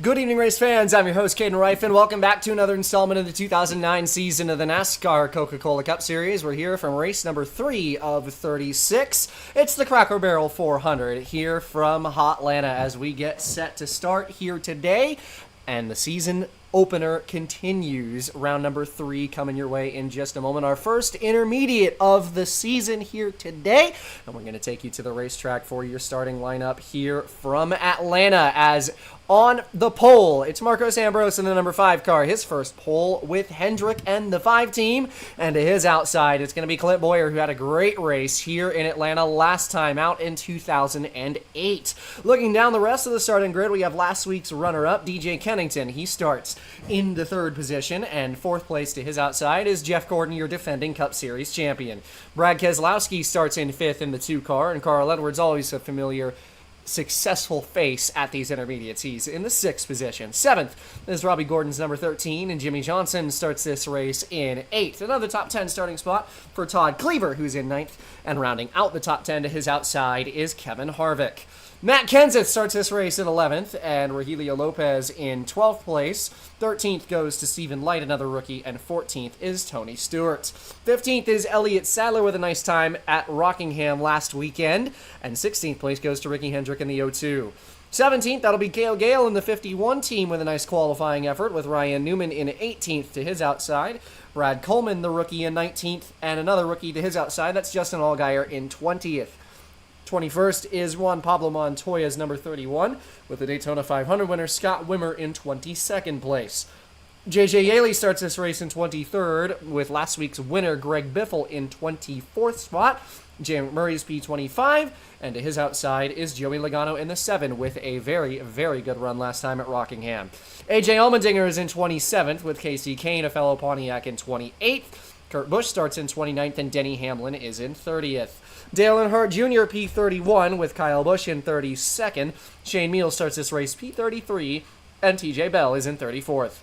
Good evening, race fans. I'm your host, Caden Reifin. Welcome back to another installment of the 2009 season of the NASCAR Coca-Cola Cup Series. We're here from race number 3 of 36. It's the Cracker Barrel 400 here from Hotlanta as we get set to start here today. And the season opener continues. Round number 3 coming your way in just a moment. Our first intermediate of the season here today. And we're going to take you to the racetrack for your starting lineup here from Atlanta as on the pole, it's Marcos Ambrose in the number 5 car. His first pole with Hendrick and the 5 team. And to his outside, it's going to be Clint Bowyer, who had a great race here in Atlanta last time out in 2008. Looking down the rest of the starting grid, we have last week's runner-up, DJ Kennington. He starts in the 3rd position, and 4th place to his outside is Jeff Gordon, your defending Cup Series champion. Brad Keselowski starts in 5th in the 2 car, and Carl Edwards, always a familiar successful face at these intermediates. He's in the 6th position. 7th is Robbie Gordon's number 13, and Jimmy Johnson starts this race in 8th. Another top 10 starting spot for Todd Cleaver, who's in 9th, and rounding out the top 10 to his outside is Kevin Harvick. Matt Kenseth starts this race in 11th, and Rogelio Lopez in 12th place. 13th goes to Stephen Light, another rookie, and 14th is Tony Stewart. 15th is Elliott Sadler with a nice time at Rockingham last weekend, and 16th place goes to Ricky Hendrick in the 02. 17th, that'll be Cale Gale in the 51 team with a nice qualifying effort, with Ryan Newman in 18th to his outside. Brad Coleman, the rookie, in 19th, and another rookie to his outside. That's Justin Allgaier in 20th. 21st is Juan Pablo Montoya's number 31, with the Daytona 500 winner Scott Wimmer in 22nd place. JJ Yaley starts this race in 23rd, with last week's winner Greg Biffle in 24th spot. Jay Murray's P25, and to his outside is Joey Logano in the 7, with a very, very good run last time at Rockingham. AJ Allmendinger is in 27th, with Casey Kane, a fellow Pontiac, in 28th. Kurt Busch starts in 29th, and Denny Hamlin is in 30th. Dale Earnhardt Jr. P31 with Kyle Busch in 32nd. Shane Meals starts this race P33, and TJ Bell is in 34th.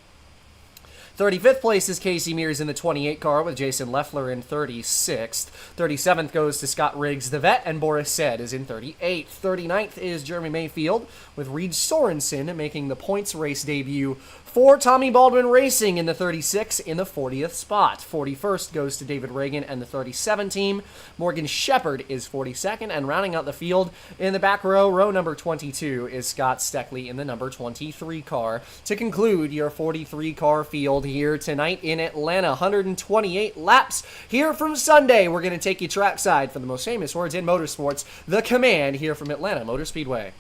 35th place is Casey Mears in the 28 car with Jason Leffler in 36th. 37th goes to Scott Riggs, the vet, and Boris Said is in 38th. 39th is Jeremy Mayfield with Reed Sorensen making the points race debut for Tommy Baldwin Racing in the 36 in the 40th spot. 41st goes to David Reagan and the 37 team. Morgan Shepherd is 42nd, and rounding out the field in the back row, row number 22, is Scott Steckley in the number 23 car to conclude your 43 car field here tonight in Atlanta. 128 laps here from Sunday. We're going to take you trackside for the most famous words in motorsports, the command here from Atlanta Motor Speedway.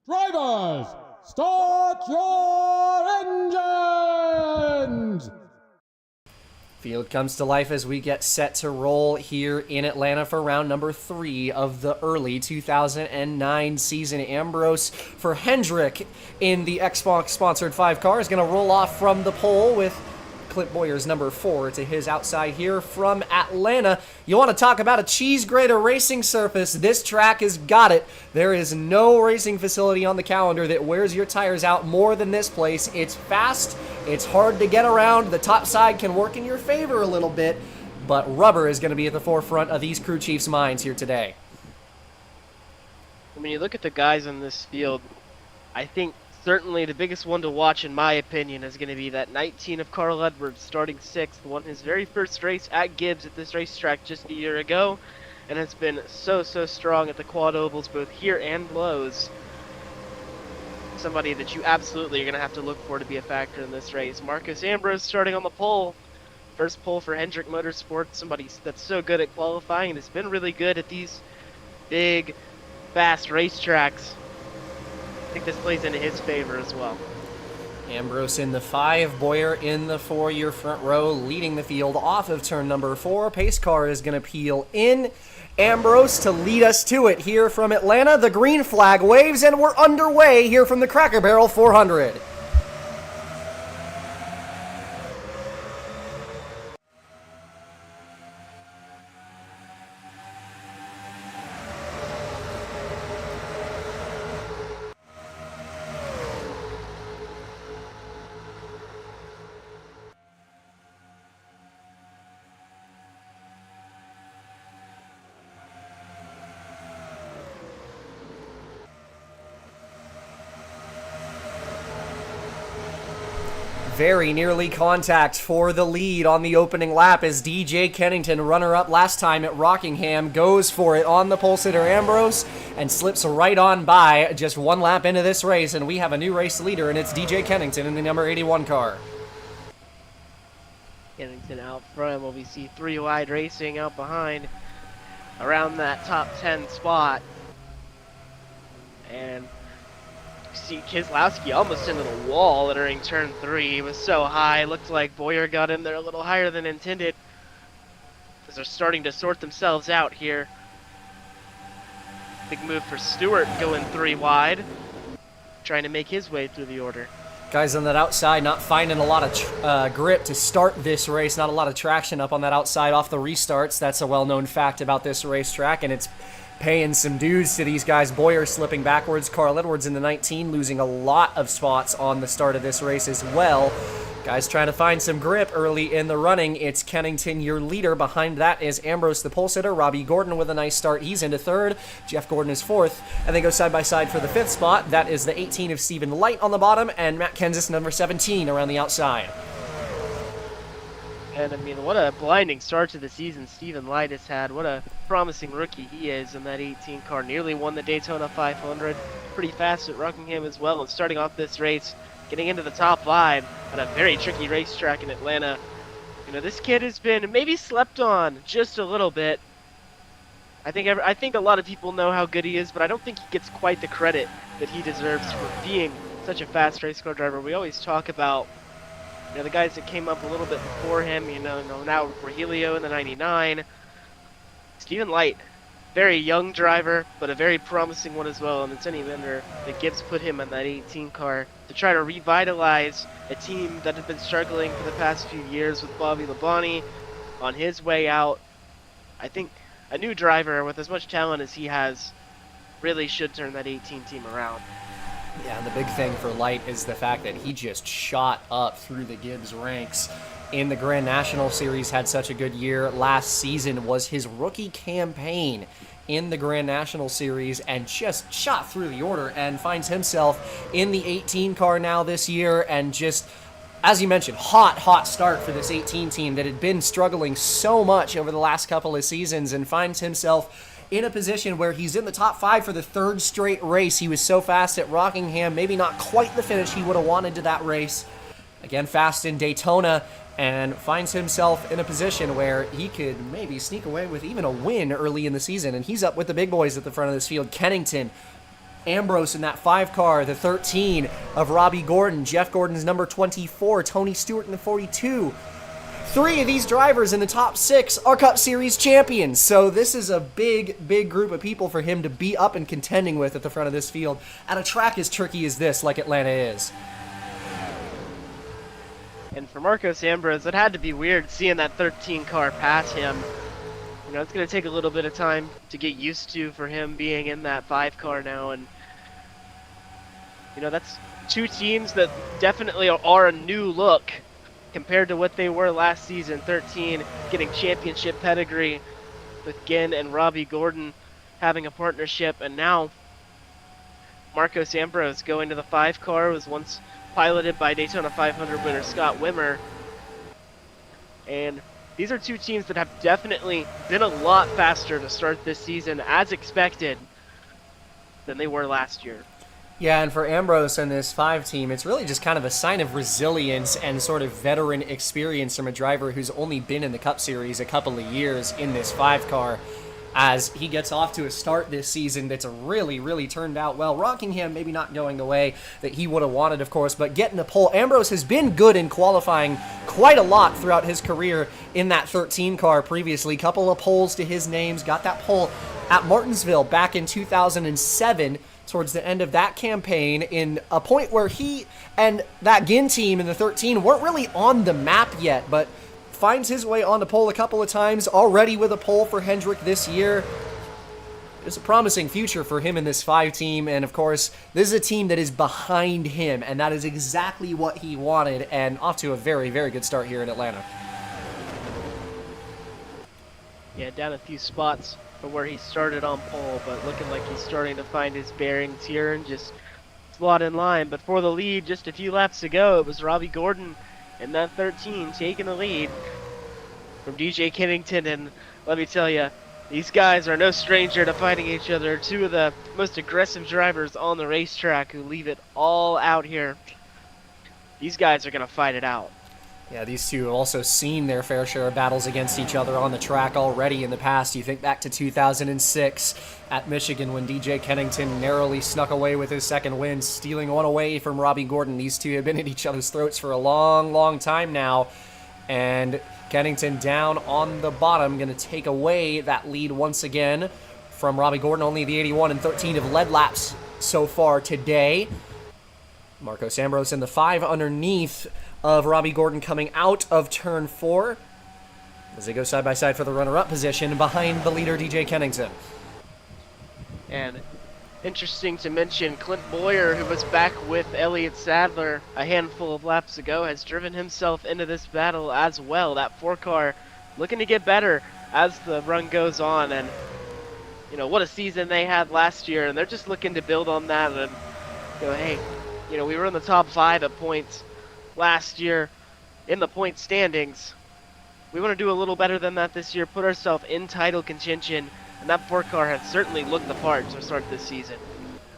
Drivers, start your engines! Field comes to life as we get set to roll here in Atlanta for round number 3 of the early 2009 season. Ambrose for Hendrick in the Xbox-sponsored 5 car is going to roll off from the pole with Clint Bowyer's number 4 to his outside here from Atlanta. You want to talk about a cheese grater racing surface? This track has got it. There is no racing facility on the calendar that wears your tires out more than this place. It's fast. It's hard to get around. The top side can work in your favor a little bit, but rubber is going to be at the forefront of these crew chiefs' minds here today. When you look at the guys in this field, I think certainly the biggest one to watch, in my opinion, is going to be that 19 of Carl Edwards, starting 6th, won his very first race at Gibbs at this racetrack just a year ago, and has been so strong at the quad ovals, both here and Lowe's. Somebody that you absolutely are going to have to look for to be a factor in this race. Marcos Ambrose starting on the pole. First pole for Hendrick Motorsports, somebody that's so good at qualifying and has been really good at these big, fast racetracks. I think this plays into his favor as well. Ambrose in the 5, Bowyer in the 4, your front row, leading the field off of turn number 4. Pace car is going to peel in. Ambrose to lead us to it here from Atlanta. The green flag waves, and we're underway here from the Cracker Barrel 400. Very nearly contact for the lead on the opening lap as DJ Kennington, runner-up last time at Rockingham, goes for it on the pole sitter Ambrose and slips right on by just one lap into this race, and we have a new race leader, and it's DJ Kennington in the number 81 car. Kennington out front, while we see 3 wide racing out behind around that top 10 spot. And you see Keselowski almost into the wall entering turn 3. He was so high, looked like Boyer got in there a little higher than intended, as they're starting to sort themselves out here. Big move for Stewart, going 3 wide, trying to make his way through the order. Guys on that outside not finding a lot of grip to start this race, not a lot of traction up on that outside off the restarts. That's a well-known fact about this racetrack, and it's paying some dues to these guys. Boyer slipping backwards, Carl Edwards in the 19, losing a lot of spots on the start of this race as well. Guys trying to find some grip early in the running. It's Kennington, your leader. Behind that is Ambrose, the pole sitter. Robbie Gordon with a nice start. He's into 3rd. Jeff Gordon is 4th. And they go side by side for the 5th spot. That is the 18 of Stephen Light on the bottom, and Matt Kenseth, number 17, around the outside. And I mean, what a blinding start to the season Stephen Light has had. What a promising rookie he is in that 18 car. Nearly won the Daytona 500. Pretty fast at Rockingham as well. And starting off this race, getting into the top 5 at a very tricky racetrack in Atlanta. You know, this kid has been maybe slept on just a little bit. I think a lot of people know how good he is, but I don't think he gets quite the credit that he deserves for being such a fast race car driver. We always talk about, you know, the guys that came up a little bit before him, you know now Rogelio in the 99. Stephen Light, very young driver, but a very promising one as well, and it's any wonder that Gibbs put him in that 18 car to try to revitalize a team that had been struggling for the past few years with Bobby Labonte on his way out. I think a new driver with as much talent as he has really should turn that 18 team around. Yeah, and the big thing for Light is the fact that he just shot up through the Gibbs ranks in the Grand National Series, had such a good year. Last season was his rookie campaign in the Grand National Series and just shot through the order and finds himself in the 18 car now this year, and just, as you mentioned, hot start for this 18 team that had been struggling so much over the last couple of seasons, and finds himself in a position where he's in the top 5 for the 3rd straight race. He was so fast at Rockingham, maybe not quite the finish he would have wanted to that race. Again, fast in Daytona, and finds himself in a position where he could maybe sneak away with even a win early in the season, and he's up with the big boys at the front of this field. Kennington, Ambrose in that 5 car, the 13 of Robbie Gordon, Jeff Gordon's number 24, Tony Stewart in the 42. 3 of these drivers in the top 6 are Cup Series champions, so this is a big group of people for him to be up and contending with at the front of this field at a track as tricky as this, like Atlanta is. And for Marcos Ambrose, it had to be weird seeing that 13 car pass him. You know, it's going to take a little bit of time to get used to for him being in that 5 car now. And, you know, that's 2 teams that definitely are a new look compared to what they were last season. 13 getting championship pedigree with Ginn and Robbie Gordon having a partnership. And now Marcos Ambrose going to the 5 car, was once piloted by Daytona 500 winner Scott Wimmer. And these are 2 teams that have definitely been a lot faster to start this season, as expected, than they were last year. Yeah, and for Ambrose and this 5 team, it's really just kind of a sign of resilience and sort of veteran experience from a driver who's only been in the Cup Series a couple of years in this 5 car, as he gets off to a start this season that's really turned out well. Rockingham maybe not going the way that he would have wanted, of course, but getting a pole. Ambrose has been good in qualifying quite a lot throughout his career in that 13 car previously. Couple of poles to his names. Got that pole at Martinsville back in 2007, towards the end of that campaign, in a point where he and that Ginn team in the 13 weren't really on the map yet, but finds his way on the pole a couple of times, already with a pole for Hendrick this year. There's a promising future for him in this 5 team, and of course, this is a team that is behind him, and that is exactly what he wanted, and off to a very good start here in Atlanta. Yeah, down a few spots from where he started on pole, but looking like he's starting to find his bearings here and just slot in line. But for the lead just a few laps ago, it was Robbie Gordon in that 13, taking the lead from DJ Kennington. And let me tell you, these guys are no stranger to fighting each other. Two of the most aggressive drivers on the racetrack who leave it all out here. These guys are going to fight it out. Yeah, these two have also seen their fair share of battles against each other on the track already in the past. You think back to 2006 at Michigan when DJ Kennington narrowly snuck away with his second win, stealing one away from Robbie Gordon. These two have been at each other's throats for a long, long time now. And Kennington down on the bottom, going to take away that lead once again from Robbie Gordon. Only the 81 and 13 have led laps so far today. Marcos Ambrose in the 5 underneath of Robbie Gordon coming out of turn 4 as they go side by side for the runner-up position behind the leader DJ Kennington. And interesting to mention, Clint Boyer, who was back with Elliott Sadler a handful of laps ago, has driven himself into this battle as well. That 4-car looking to get better as the run goes on. And, you know, what a season they had last year. And they're just looking to build on that and go, hey, you know, we were in the top 5 at points last year in the point standings. We want to do a little better than that this year, put ourselves in title contention, and that 4-car has certainly looked the part to start this season.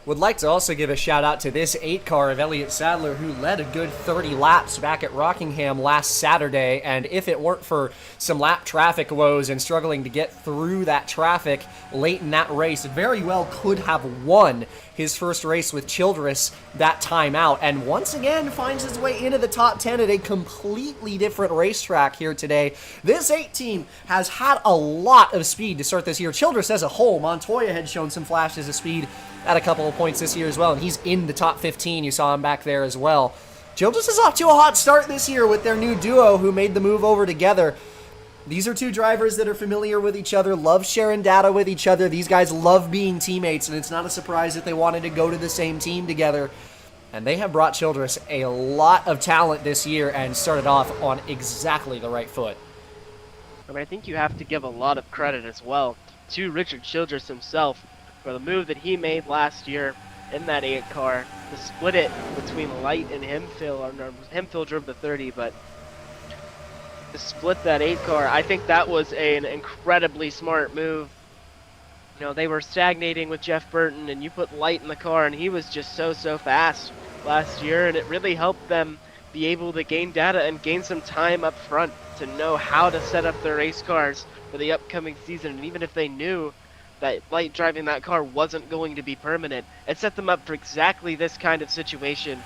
Would like to also give a shout out to this 8-car of Elliott Sadler, who led a good 30 laps back at Rockingham last Saturday, and if it weren't for some lap traffic woes and struggling to get through that traffic late in that race, very well could have won his first race with Childress that time out, and once again finds his way into the top 10 at a completely different racetrack here today. This 8 team has had a lot of speed to start this year. Childress as a whole, Montoya had shown some flashes of speed at a couple of points this year as well, and he's in the top 15. You saw him back there as well. Childress is off to a hot start this year with their new duo who made the move over together. These are two drivers that are familiar with each other, love sharing data with each other. These guys love being teammates, and it's not a surprise that they wanted to go to the same team together. And they have brought Childress a lot of talent this year and started off on exactly the right foot. I mean, I think you have to give a lot of credit as well to Richard Childress himself for the move that he made last year in that 8-car to split it between Light and Hemphill. Or no, Hemphill drove the 30, but to split that 8-car, I think that was an incredibly smart move. You know, they were stagnating with Jeff Burton, and you put Light in the car, and he was just so fast last year, and it really helped them be able to gain data and gain some time up front to know how to set up their race cars for the upcoming season. And even if they knew that Light driving that car wasn't going to be permanent, it set them up for exactly this kind of situation,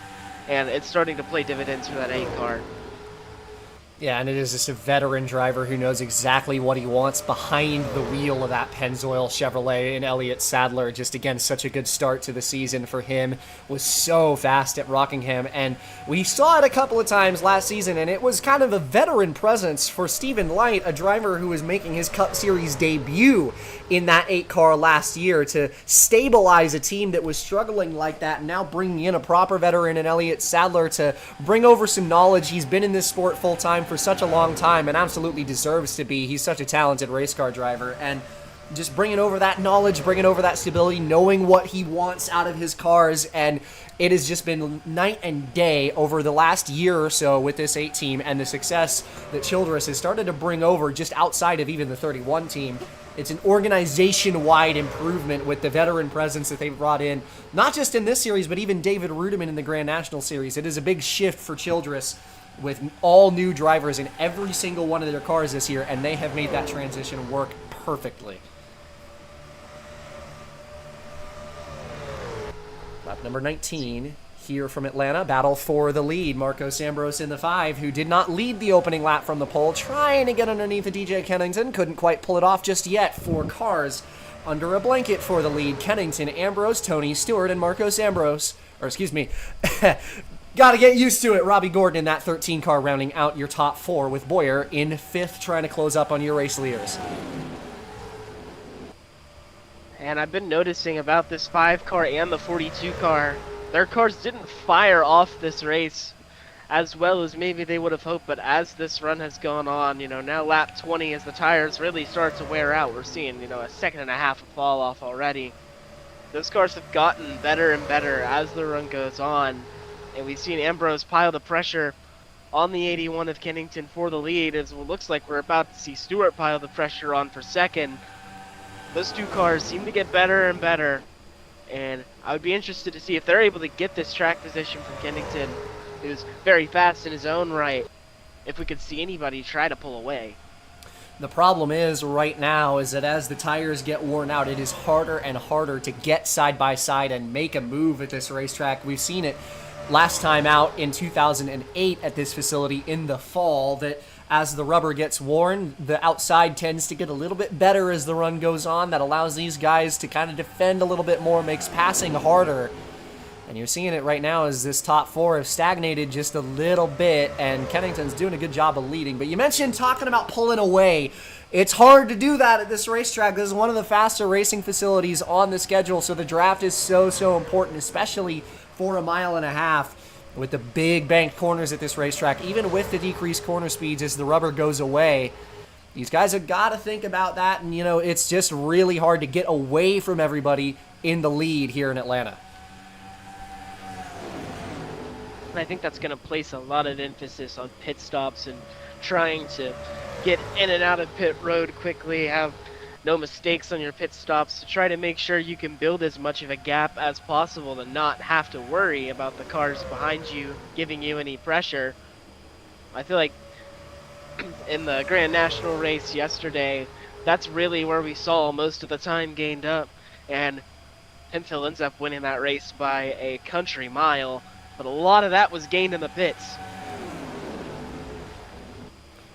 and it's starting to play dividends for that 8-car. Yeah, and it is just a veteran driver who knows exactly what he wants behind the wheel of that Pennzoil Chevrolet. And Elliott Sadler, just again, such a good start to the season for him, was so fast at Rockingham. And we saw it a couple of times last season, and it was kind of a veteran presence for Stephen Light, a driver who was making his Cup Series debut in that 8-car last year, to stabilize a team that was struggling like that, and now bringing in a proper veteran in Elliott Sadler to bring over some knowledge. He's been in this sport full-time for such a long time and absolutely deserves to be. He's such a talented race car driver, and just bringing over that knowledge, bringing over that stability, knowing what he wants out of his cars, and it has just been night and day over the last year or so with this 8 team and the success that Childress has started to bring over just outside of even the 31 team. It's an organization-wide improvement with the veteran presence that they've brought in, not just in this series, but even David Rudiman in the Grand National Series. It is a big shift for Childress with all new drivers in every single one of their cars this year, and they have made that transition work perfectly. Lap number 19 here from Atlanta. Battle for the lead. Marcos Ambrose in the 5, who did not lead the opening lap from the pole, trying to get underneath of DJ Kennington. Couldn't quite pull it off just yet. 4 cars under a blanket for the lead. Kennington, Ambrose, Tony Stewart, and Marcos Ambrose. Or excuse me. Gotta get used to it. Robbie Gordon in that 13 car rounding out your top 4, with Boyer in 5th trying to close up on your race leaders. And I've been noticing about this 5-car and the 42 car, their cars didn't fire off this race as well as maybe they would have hoped, but as this run has gone on, you know, now lap 20, as the tires really start to wear out, we're seeing, you know, a second and a half of fall off already. Those cars have gotten better and better as the run goes on, and we've seen Ambrose pile the pressure on the 81 of Kennington for the lead, as it looks like we're about to see Stewart pile the pressure on for second. Those two cars seem to get better and better, and I would be interested to see if they're able to get this track position from Kennington, who's very fast in his own right, if we could see anybody try to pull away. The problem is right now is that as the tires get worn out, it is harder and harder to get side by side and make a move at this racetrack. We've seen it last time out in 2008 at this facility in the fall, that as the rubber gets worn, the outside tends to get a little bit better as the run goes on. That allows these guys to kind of defend a little bit more, makes passing harder. And you're seeing it right now as this top four have stagnated just a little bit, and Kennington's doing a good job of leading. But you mentioned talking about pulling away. It's hard to do that at this racetrack. This is one of the faster racing facilities on the schedule, so the draft is so important, especially for a mile and a half with the big banked corners at this racetrack. Even with the decreased corner speeds as the rubber goes away, these guys have got to think about that, and, it's just really hard to get away from everybody in the lead here in Atlanta. And I think that's going to place a lot of emphasis on pit stops and trying to get in and out of pit road quickly, have no mistakes on your pit stops, to try to make sure you can build as much of a gap as possible to not have to worry about the cars behind you giving you any pressure. I feel like in the Grand National race yesterday, that's really where we saw most of the time gained up, and Hemphill ends up winning that race by a country mile. But a lot of that was gained in the pits.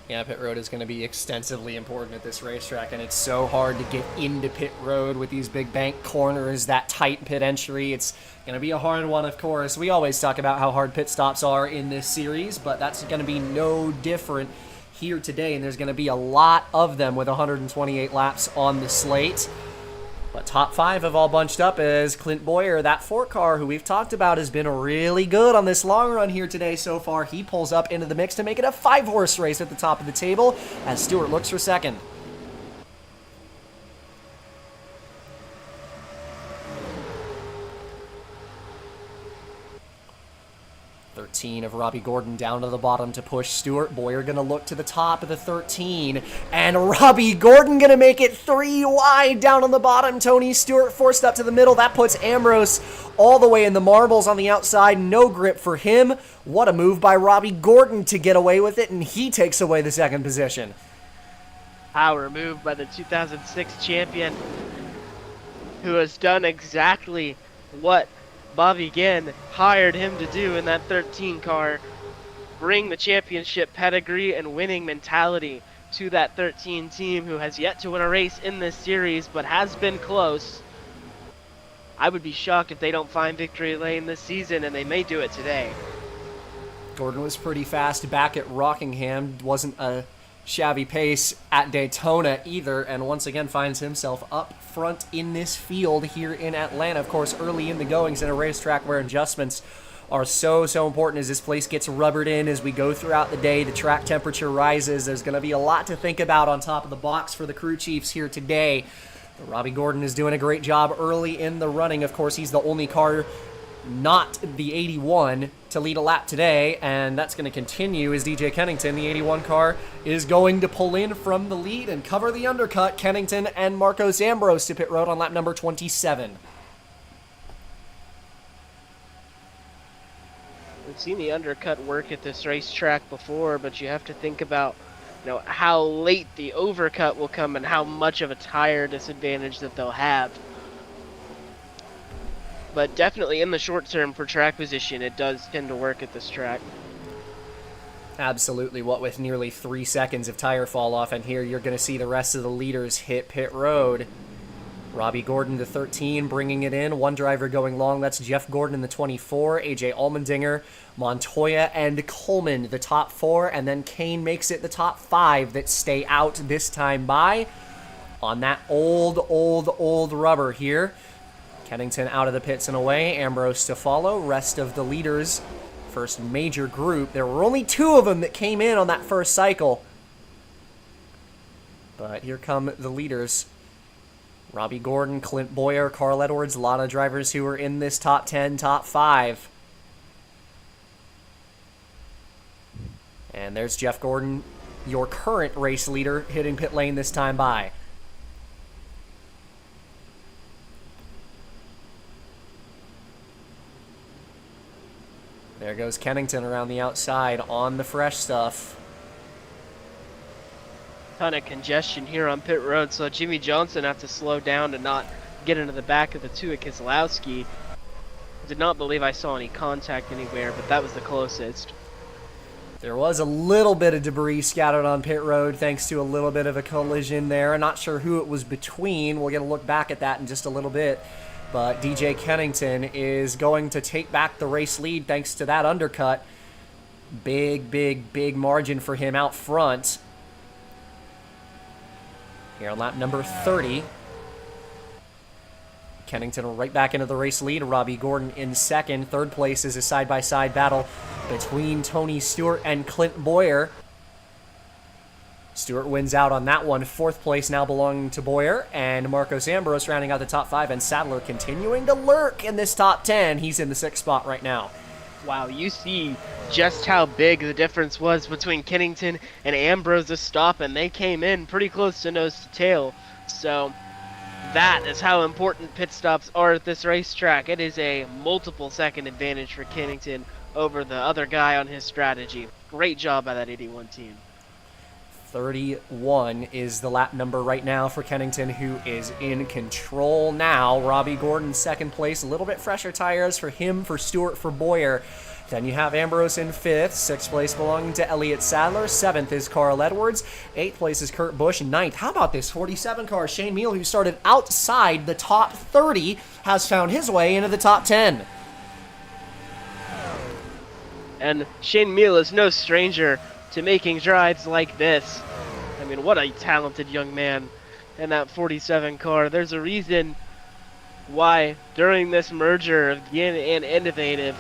Yeah, pit road is going to be extensively important at this racetrack, and it's so hard to get into pit road with these big bank corners, that tight pit entry. It's going to be a hard one, of course. We always talk about how hard pit stops are in this series, but that's going to be no different here today, and there's going to be a lot of them with 128 laps on the slate. But top five have all bunched up as Clint Boyer, that Ford car who we've talked about, has been really good on this long run here today so far. He pulls up into the mix to make it a 5-horse race at the top of the table as Stewart looks for second. 13 of Robbie Gordon down to the bottom to push Stewart. Boyer going to look to the top of the 13. And Robbie Gordon going to make it 3 wide down on the bottom. Tony Stewart forced up to the middle. That puts Ambrose all the way in the marbles on the outside. No grip for him. What a move by Robbie Gordon to get away with it, and he takes away the second position. Power move by the 2006 champion, who has done exactly what Bobby Ginn hired him to do in that 13 car. Bring the championship pedigree and winning mentality to that 13 team, who has yet to win a race in this series but has been close. I would be shocked if they don't find victory lane this season, and they may do it today. Gordon was pretty fast back at Rockingham. Wasn't a shabby pace at Daytona either, and once again finds himself up front in this field here in Atlanta. Of course, early in the goings in a racetrack where adjustments are so important as this place gets rubbered in as we go throughout the day. The track temperature rises. There's going to be a lot to think about on top of the box for the crew chiefs here today. But Robbie Gordon is doing a great job early in the running. Of course, he's the only car not the 81 to lead a lap today, and that's going to continue as DJ Kennington, the 81 car, is going to pull in from the lead and cover the undercut. Kennington and Marcos Ambrose to pit road on lap number 27. We've seen the undercut work at this racetrack before, but you have to think about, how late the overcut will come and how much of a tire disadvantage that they'll have. But definitely in the short term for track position, it does tend to work at this track. Absolutely. What with nearly 3 seconds of tire fall off, and here you're going to see the rest of the leaders hit pit road. Robbie Gordon, the 13, bringing it in. One driver going long. That's Jeff Gordon in the 24. AJ Allmendinger, Montoya, and Coleman, the top 4. And then Kane makes it the top 5 that stay out this time by on that old rubber here. Kennington out of the pits and away. Ambrose to follow. Rest of the leaders, first major group. There were only 2 of them that came in on that first cycle. But here come the leaders. Robbie Gordon, Clint Boyer, Carl Edwards, a lot of drivers who are in this top 10, top 5. And there's Jeff Gordon, your current race leader, hitting pit lane this time by. There goes Kennington around the outside on the fresh stuff. Ton of congestion here on pit road, so Jimmy Johnson have to slow down to not get into the back of the two at Keselowski. Did not believe I saw any contact anywhere, but that was the closest. There was a little bit of debris scattered on pit road thanks to a little bit of a collision there. I'm not sure who it was between. We'll get a look back at that in just a little bit. But DJ Kennington is going to take back the race lead thanks to that undercut. Big margin for him out front. Here on lap number 30. Kennington right back into the race lead. Robbie Gordon in second. Third place is a side-by-side battle between Tony Stewart and Clint Boyer. Stewart wins out on that one. Fourth place now belonging to Boyer, and Marcos Ambrose rounding out the top 5, and Sadler continuing to lurk in this top 10. He's in the 6th spot right now. Wow, you see just how big the difference was between Kennington and Ambrose this stop, and they came in pretty close to nose to tail. So that is how important pit stops are at this racetrack. It is a multiple second advantage for Kennington over the other guy on his strategy. Great job by that 81 team. 31 is the lap number right now for Kennington, who is in control now. Robbie Gordon, second place. A little bit fresher tires for him, for Stewart, for Boyer. Then you have Ambrose in 5th. 6th place belonging to Elliott Sadler. 7th is Carl Edwards. 8th place is Kurt Busch. 9th, how about this 47 car? Shane Meal, who started outside the top 30, has found his way into the top 10. And Shane Meal is no stranger to making drives like this. I mean, what a talented young man in that 47 car. There's a reason why during this merger of Yin and Innovative,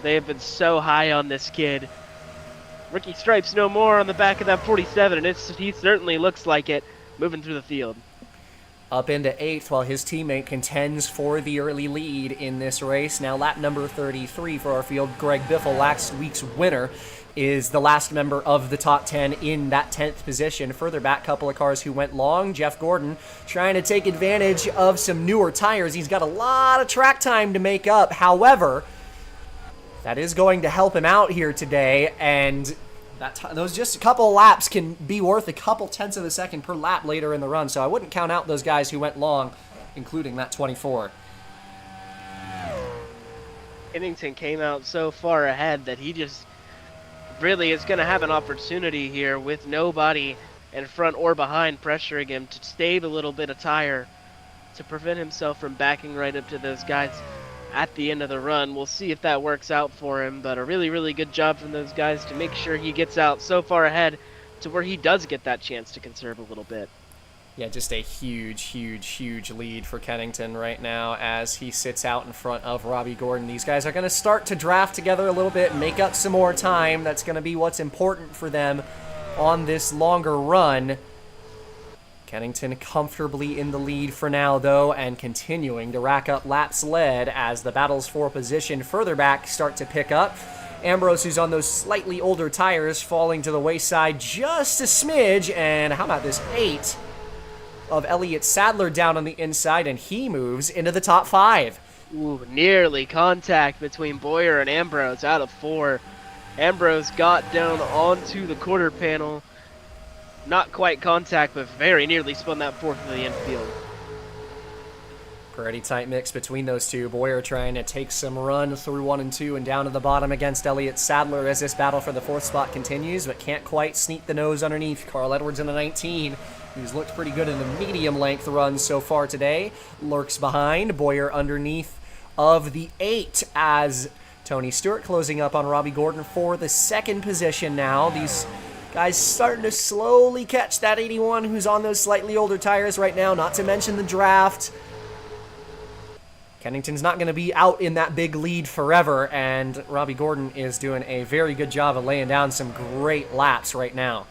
they have been so high on this kid. Ricky Stripes no more on the back of that 47, and he certainly looks like it moving through the field. Up into 8th while his teammate contends for the early lead in this race. Now lap number 33 for our field. Greg Biffle, last week's winner, is the last member of the top 10 in that 10th position. Further back, couple of cars who went long. Jeff Gordon trying to take advantage of some newer tires. He's got a lot of track time to make up. However, that is going to help him out here today, and those just a couple laps can be worth a couple tenths of a second per lap later in the run, so I wouldn't count out those guys who went long, including that 24. Kennington came out so far ahead that he just really is going to have an opportunity here with nobody in front or behind pressuring him to save a little bit of tire to prevent himself from backing right up to those guys at the end of the run. We'll see if that works out for him, but a really good job from those guys to make sure he gets out so far ahead to where he does get that chance to conserve a little bit. Yeah, just a huge lead for Kennington right now as he sits out in front of Robbie Gordon. These guys are going to start to draft together a little bit and make up some more time. That's going to be what's important for them on this longer run. Kennington comfortably in the lead for now, though, and continuing to rack up laps led as the battles for position further back start to pick up. Ambrose, who's on those slightly older tires, falling to the wayside just a smidge. And how about this 8 of Elliott Sadler down on the inside, and he moves into the top 5. Ooh, nearly contact between Boyer and Ambrose out of 4. Ambrose got down onto the quarter panel. Not quite contact, but very nearly spun that 4th of the infield. Pretty tight mix between those two. Boyer trying to take some run through 1 and 2 and down to the bottom against Elliott Sadler as this battle for the 4th spot continues, but can't quite sneak the nose underneath. Carl Edwards in the 19, who's looked pretty good in the medium length runs so far today, lurks behind. Boyer underneath of the 8 as Tony Stewart closing up on Robbie Gordon for the 2nd position now. These guys starting to slowly catch that 81 who's on those slightly older tires right now, not to mention the draft. Kennington's not going to be out in that big lead forever, and Robbie Gordon is doing a very good job of laying down some great laps right now.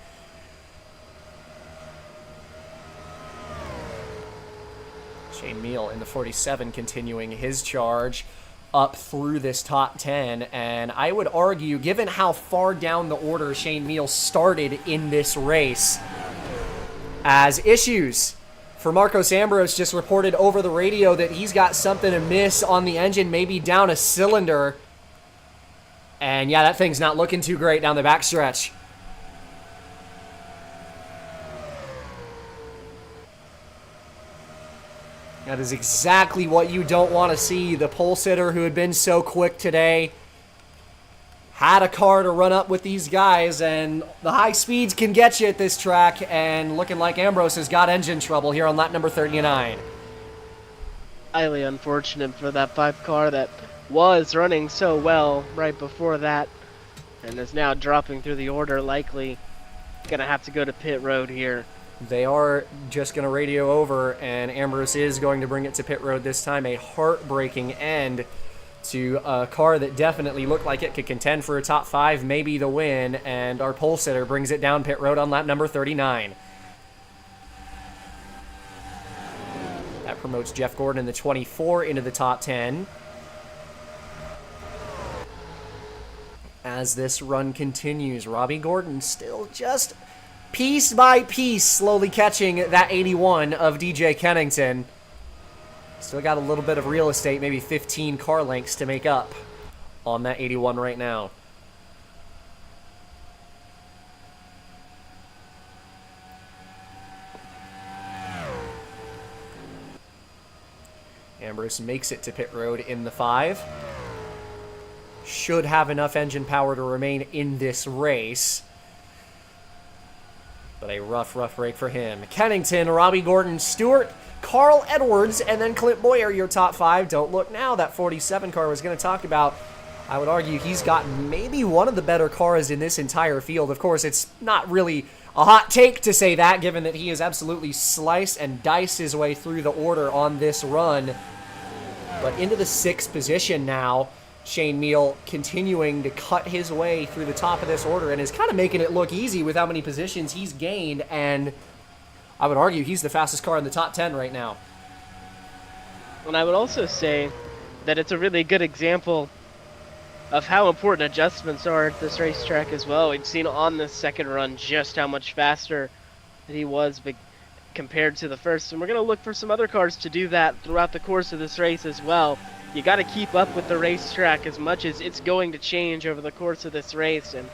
Shane Meal in the 47 continuing his charge. up through this top 10, and I would argue, given how far down the order Shane Meal started in this race, as issues for Marcos Ambrose just reported over the radio that he's got something amiss on the engine, maybe down a cylinder. And yeah, that thing's not looking too great down the backstretch. That is exactly what you don't want to see. The pole sitter who had been so quick today had a car to run up with these guys, and the high speeds can get you at this track, and looking like Ambrose has got engine trouble here on lap number 39. Highly unfortunate for that 5 car that was running so well right before that, and is now dropping through the order, likely gonna have to go to pit road here. They are just going to radio over, and Ambrose is going to bring it to pit road this time. A heartbreaking end to a car that definitely looked like it could contend for a top 5, maybe the win, and our pole sitter brings it down pit road on lap number 39. That promotes Jeff Gordon in the 24 into the top 10. As this run continues, Robbie Gordon still just piece by piece slowly catching that 81 of DJ Kennington. Still got a little bit of real estate, maybe 15 car lengths to make up on that 81 right now. Ambrose makes it to pit road in the 5. Should have enough engine power to remain in this race. But a rough break for him. Kennington, Robbie Gordon, Stewart, Carl Edwards, and then Clint Boyer, your top 5. Don't look now. That 47 car I was going to talk about, I would argue he's got maybe one of the better cars in this entire field. Of course, it's not really a hot take to say that, given that he has absolutely sliced and diced his way through the order on this run. But into the 6th position now, Shane Meal continuing to cut his way through the top of this order and is kind of making it look easy with how many positions he's gained, and I would argue he's the fastest car in the top 10 right now. And I would also say that it's a really good example of how important adjustments are at this racetrack as well. We've seen on this second run just how much faster he was compared to the first, and we're going to look for some other cars to do that throughout the course of this race as well. You got to keep up with the racetrack as much as it's going to change over the course of this race, and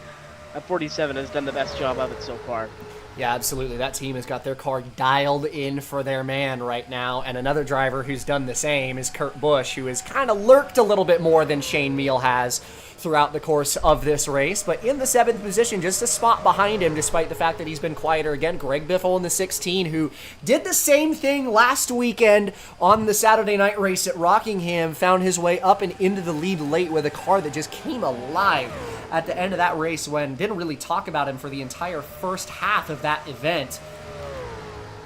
47 has done the best job of it so far. Yeah, absolutely. That team has got their car dialed in for their man right now, and another driver who's done the same is Kurt Busch, who has kind of lurked a little bit more than Shane Meal has throughout the course of this race, but in the 7th position, just a spot behind him, despite the fact that he's been quieter again, Greg Biffle in the 16, who did the same thing last weekend on the Saturday night race at Rockingham, found his way up and into the lead late with a car that just came alive at the end of that race when didn't really talk about him for the entire first half of that event.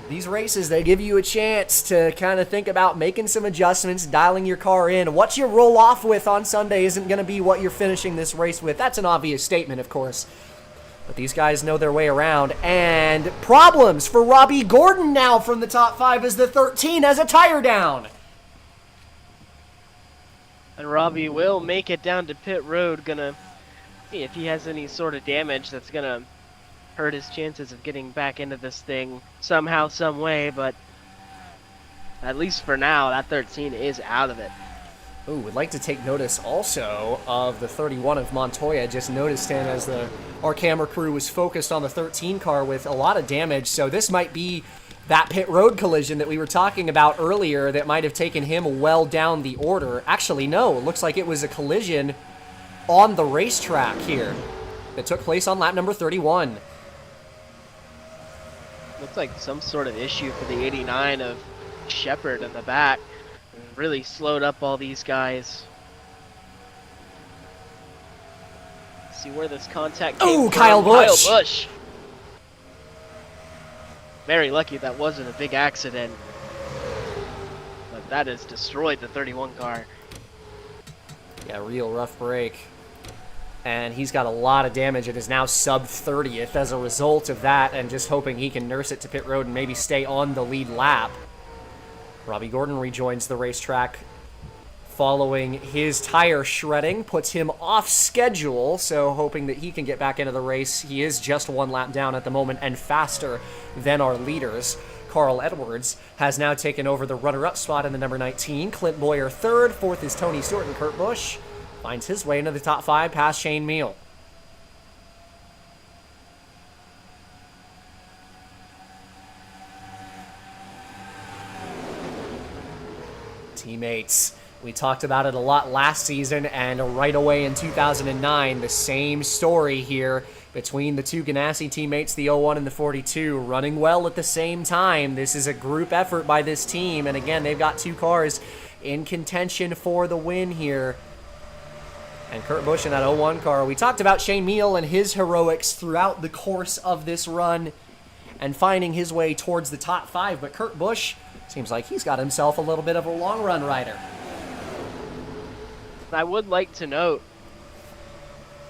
These races, they give you a chance to kind of think about making some adjustments, dialing your car in. What you roll off with on Sunday isn't going to be what you're finishing this race with. That's an obvious statement, of course. But these guys know their way around. And problems for Robbie Gordon now from the top 5 as the 13 has a tire down. And Robbie will make it down to pit road, gonna see if he has any sort of damage that's gonna hurt his chances of getting back into this thing somehow, some way, but at least for now, that 13 is out of it. Ooh, would like to take notice also of the 31 of Montoya. Just noticed him as our camera crew was focused on the 13 car with a lot of damage, so this might be that pit road collision that we were talking about earlier that might have taken him well down the order. Actually, no, it looks like it was a collision on the racetrack here that took place on lap number 31. Looks like some sort of issue for the 89 of Shepard in the back. Really slowed up all these guys. See where this contact came from. Kyle Busch. Kyle Busch. Very lucky that wasn't a big accident. But that has destroyed the 31 car. Yeah, real rough break. And he's got a lot of damage and is now sub 30th as a result of that, and just hoping he can nurse it to pit road and maybe stay on the lead lap. Robbie Gordon rejoins the racetrack following his tire shredding, puts him off schedule, so hoping that he can get back into the race. He is just 1 lap down at the moment and faster than our leaders. Carl Edwards has now taken over the runner-up spot in the number 19. Clint Boyer third. Fourth is Tony Stewart, and Kurt Busch finds his way into the top 5 past Shane Meal. Teammates. We talked about it a lot last season, and right away in 2009, the same story here between the two Ganassi teammates, the 01 and the 42, running well at the same time. This is a group effort by this team, and again, they've got 2 cars in contention for the win here. And Kurt Busch in that 01 car. We talked about Shane Meal and his heroics throughout the course of this run and finding his way towards the top 5, but Kurt Busch seems like he's got himself a little bit of a long run rider. I would like to note,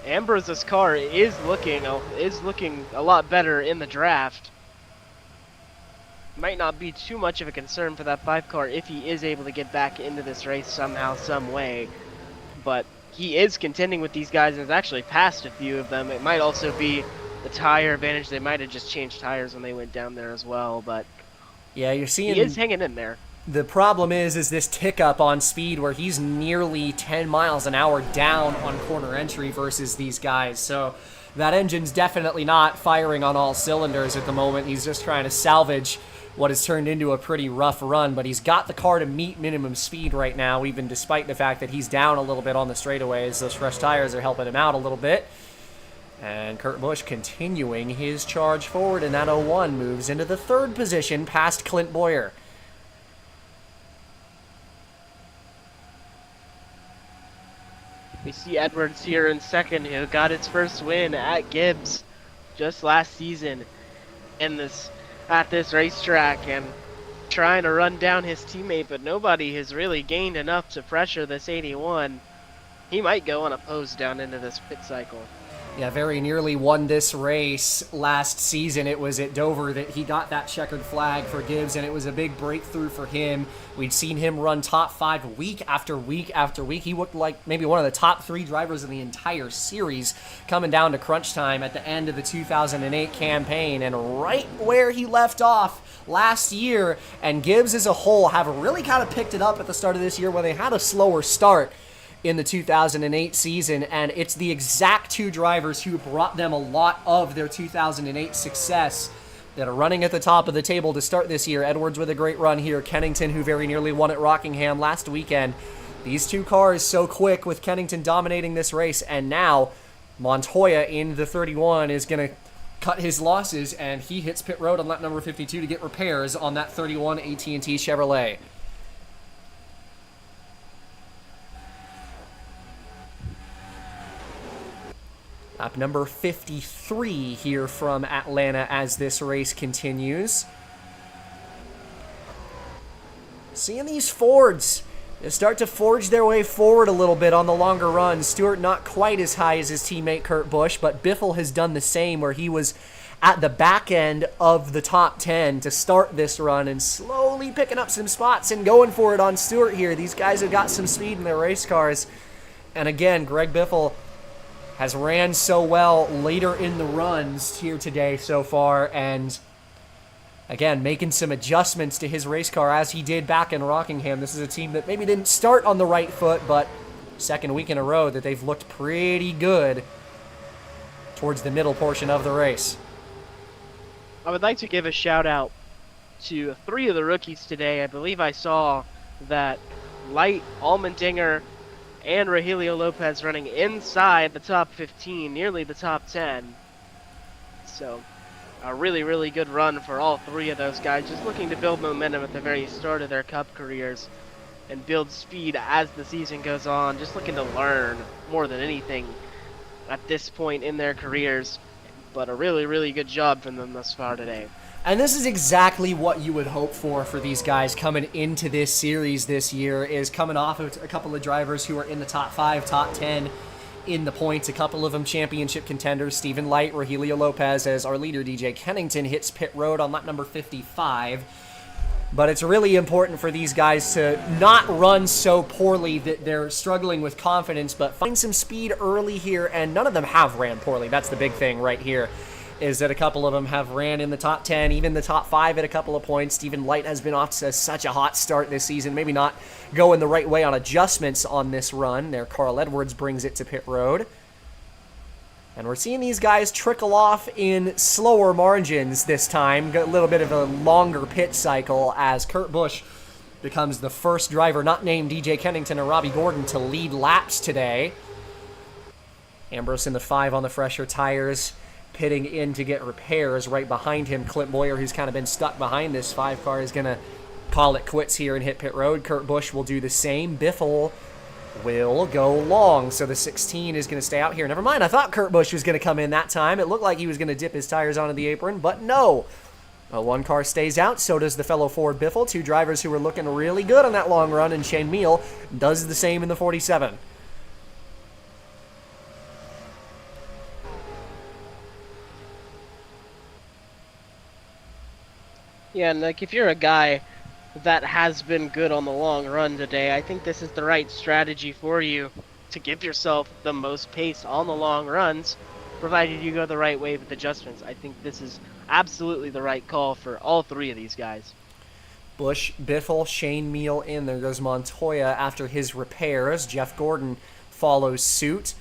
Ambrose's car is looking a lot better in the draft. Might not be too much of a concern for that 5 car if he is able to get back into this race somehow, some way. But he is contending with these guys and has actually passed a few of them. It might also be the tire advantage. They might have just changed tires when they went down there as well. But yeah, you're seeing he is hanging in there. The problem is this tick up on speed where he's nearly 10 miles an hour down on corner entry versus these guys. So that engine's definitely not firing on all cylinders at the moment. He's just trying to salvage what has turned into a pretty rough run, but he's got the car to meet minimum speed right now, even despite the fact that he's down a little bit on the straightaways. Those fresh tires are helping him out a little bit. And Kurt Busch continuing his charge forward, and that 01 moves into the 3rd position past Clint Boyer. We see Edwards here in 2nd, who got its first win at Gibbs just last season at this racetrack, and trying to run down his teammate, but nobody has really gained enough to pressure this 81. He might go unopposed down into this pit cycle. Yeah, very nearly won this race last season. It was at Dover that he got that checkered flag for Gibbs, and it was a big breakthrough for him. We'd seen him run top 5 week after week after week. He looked like maybe one of the top 3 drivers in the entire series coming down to crunch time at the end of the 2008 campaign, and right where he left off last year. And Gibbs as a whole have really kind of picked it up at the start of this year when they had a slower start in the 2008 season, and it's the exact 2 drivers who brought them a lot of their 2008 success that are running at the top of the table to start this year. Edwards with a great run here. Kennington, who very nearly won at Rockingham last weekend. These 2 cars so quick, with Kennington dominating this race, and now Montoya in the 31 is going to cut his losses, and he hits pit road on lap number 52 to get repairs on that 31 AT&T Chevrolet. Lap number 53 here from Atlanta as this race continues. Seeing these Fords start to forge their way forward a little bit on the longer runs. Stewart not quite as high as his teammate Kurt Busch, but Biffle has done the same, where he was at the back end of the top 10 to start this run and slowly picking up some spots and going for it on Stewart here. These guys have got some speed in their race cars. And again, Greg Biffle has ran so well later in the runs here today so far, and again, making some adjustments to his race car as he did back in Rockingham. This is a team that maybe didn't start on the right foot, but 2nd week in a row that they've looked pretty good towards the middle portion of the race. I would like to give a shout out to 3 of the rookies today. I believe I saw that Light, Allmendinger, and Rogelio Lopez running inside the top 15, nearly the top 10. So a really, really good run for all 3 of those guys, just looking to build momentum at the very start of their Cup careers and build speed as the season goes on, just looking to learn more than anything at this point in their careers. But a really, really good job from them thus far today. And this is exactly what you would hope for these guys coming into this series this year, is coming off of a couple of drivers who are in the top 5, top 10 in the points, a couple of them championship contenders. Stephen Light, Rogelio Lopez, as our leader DJ Kennington hits pit road on lap number 55. But it's really important for these guys to not run so poorly that they're struggling with confidence, but find some speed early here, and none of them have ran poorly. That's the big thing right here, is that a couple of them have ran in the top 10, even the top 5 at a couple of points. Stephen Light has been off to such a hot start this season, maybe not going the right way on adjustments on this run. There, Carl Edwards brings it to pit road. And we're seeing these guys trickle off in slower margins this time. Got a little bit of a longer pit cycle as Kurt Busch becomes the first driver not named DJ Kennington or Robbie Gordon to lead laps today. Ambrose in the 5 on the fresher tires, pitting in to get repairs. Right behind him, Clint Boyer, who's kind of been stuck behind this 5 car, is going to call it quits here and hit pit road. Kurt Busch will do the same. Biffle will go long, so the 16 is going to stay out here. Never mind, I thought Kurt Busch was going to come in that time. It looked like he was going to dip his tires onto the apron, but no. One car stays out, so does the fellow Ford Biffle. 2 drivers who were looking really good on that long run, and Shane Meal does the same in the 47. Yeah, and like if you're a guy that has been good on the long run today, I think this is the right strategy for you to give yourself the most pace on the long runs, provided you go the right way with adjustments. I think this is absolutely the right call for all 3 of these guys. Busch, Biffle, Shane Meal in. There goes Montoya after his repairs. Jeff Gordon follows suit.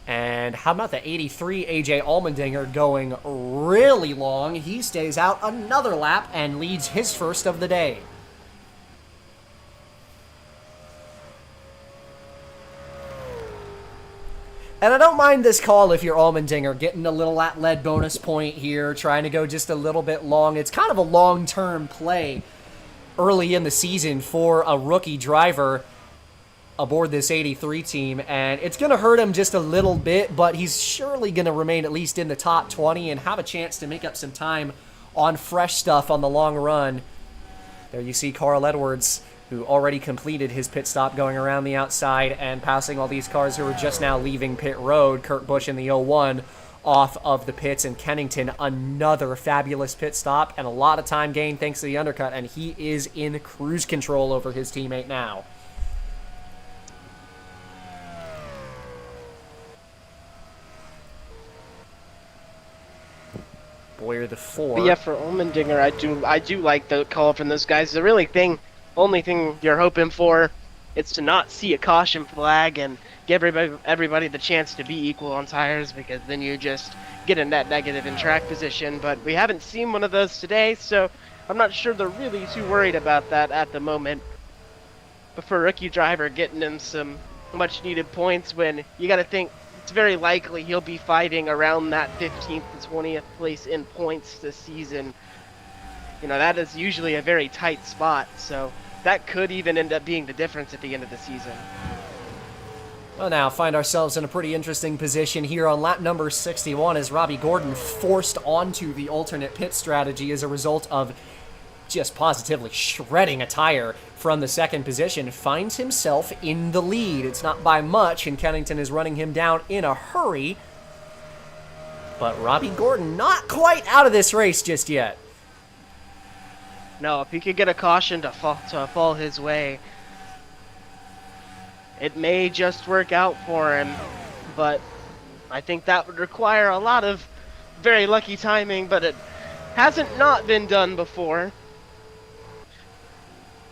And how about the 83 AJ Allmendinger going really long? He stays out another lap and leads his first of the day. And I don't mind this call if you're Allmendinger, getting a little lap lead bonus point here, trying to go just a little bit long. It's kind of a long-term play early in the season for a rookie driver aboard this 83 team, and it's going to hurt him just a little bit, but he's surely going to remain at least in the top 20 and have a chance to make up some time on fresh stuff on the long run. There you see Carl Edwards, who already completed his pit stop, going around the outside and passing all these cars who are just now leaving pit road. Kurt Busch in the 01 off of the pits, and Kennington another fabulous pit stop and a lot of time gain thanks to the undercut, and he is in cruise control over his teammate now. Boyer the 4. But yeah, for Allmendinger, I do like the call from those guys. The only thing you're hoping for is to not see a caution flag and give everybody the chance to be equal on tires, because then you just get a net negative in track position. But we haven't seen one of those today, so I'm not sure they're really too worried about that at the moment. But for a rookie driver, getting him some much needed points, when you got to think it's very likely he'll be fighting around that 15th to 20th place in points this season. You know, that is usually a very tight spot, so that could even end up being the difference at the end of the season. Well, now find ourselves in a pretty interesting position here on lap number 61 as Robbie Gordon forced onto the alternate pit strategy as a result of just positively shredding a tire from the second position, finds himself in the lead. It's not by much, and Kennington is running him down in a hurry. But Robbie Gordon not quite out of this race just yet. No, if he could get a caution to fall his way, it may just work out for him. But I think that would require a lot of very lucky timing, but it hasn't not been done before.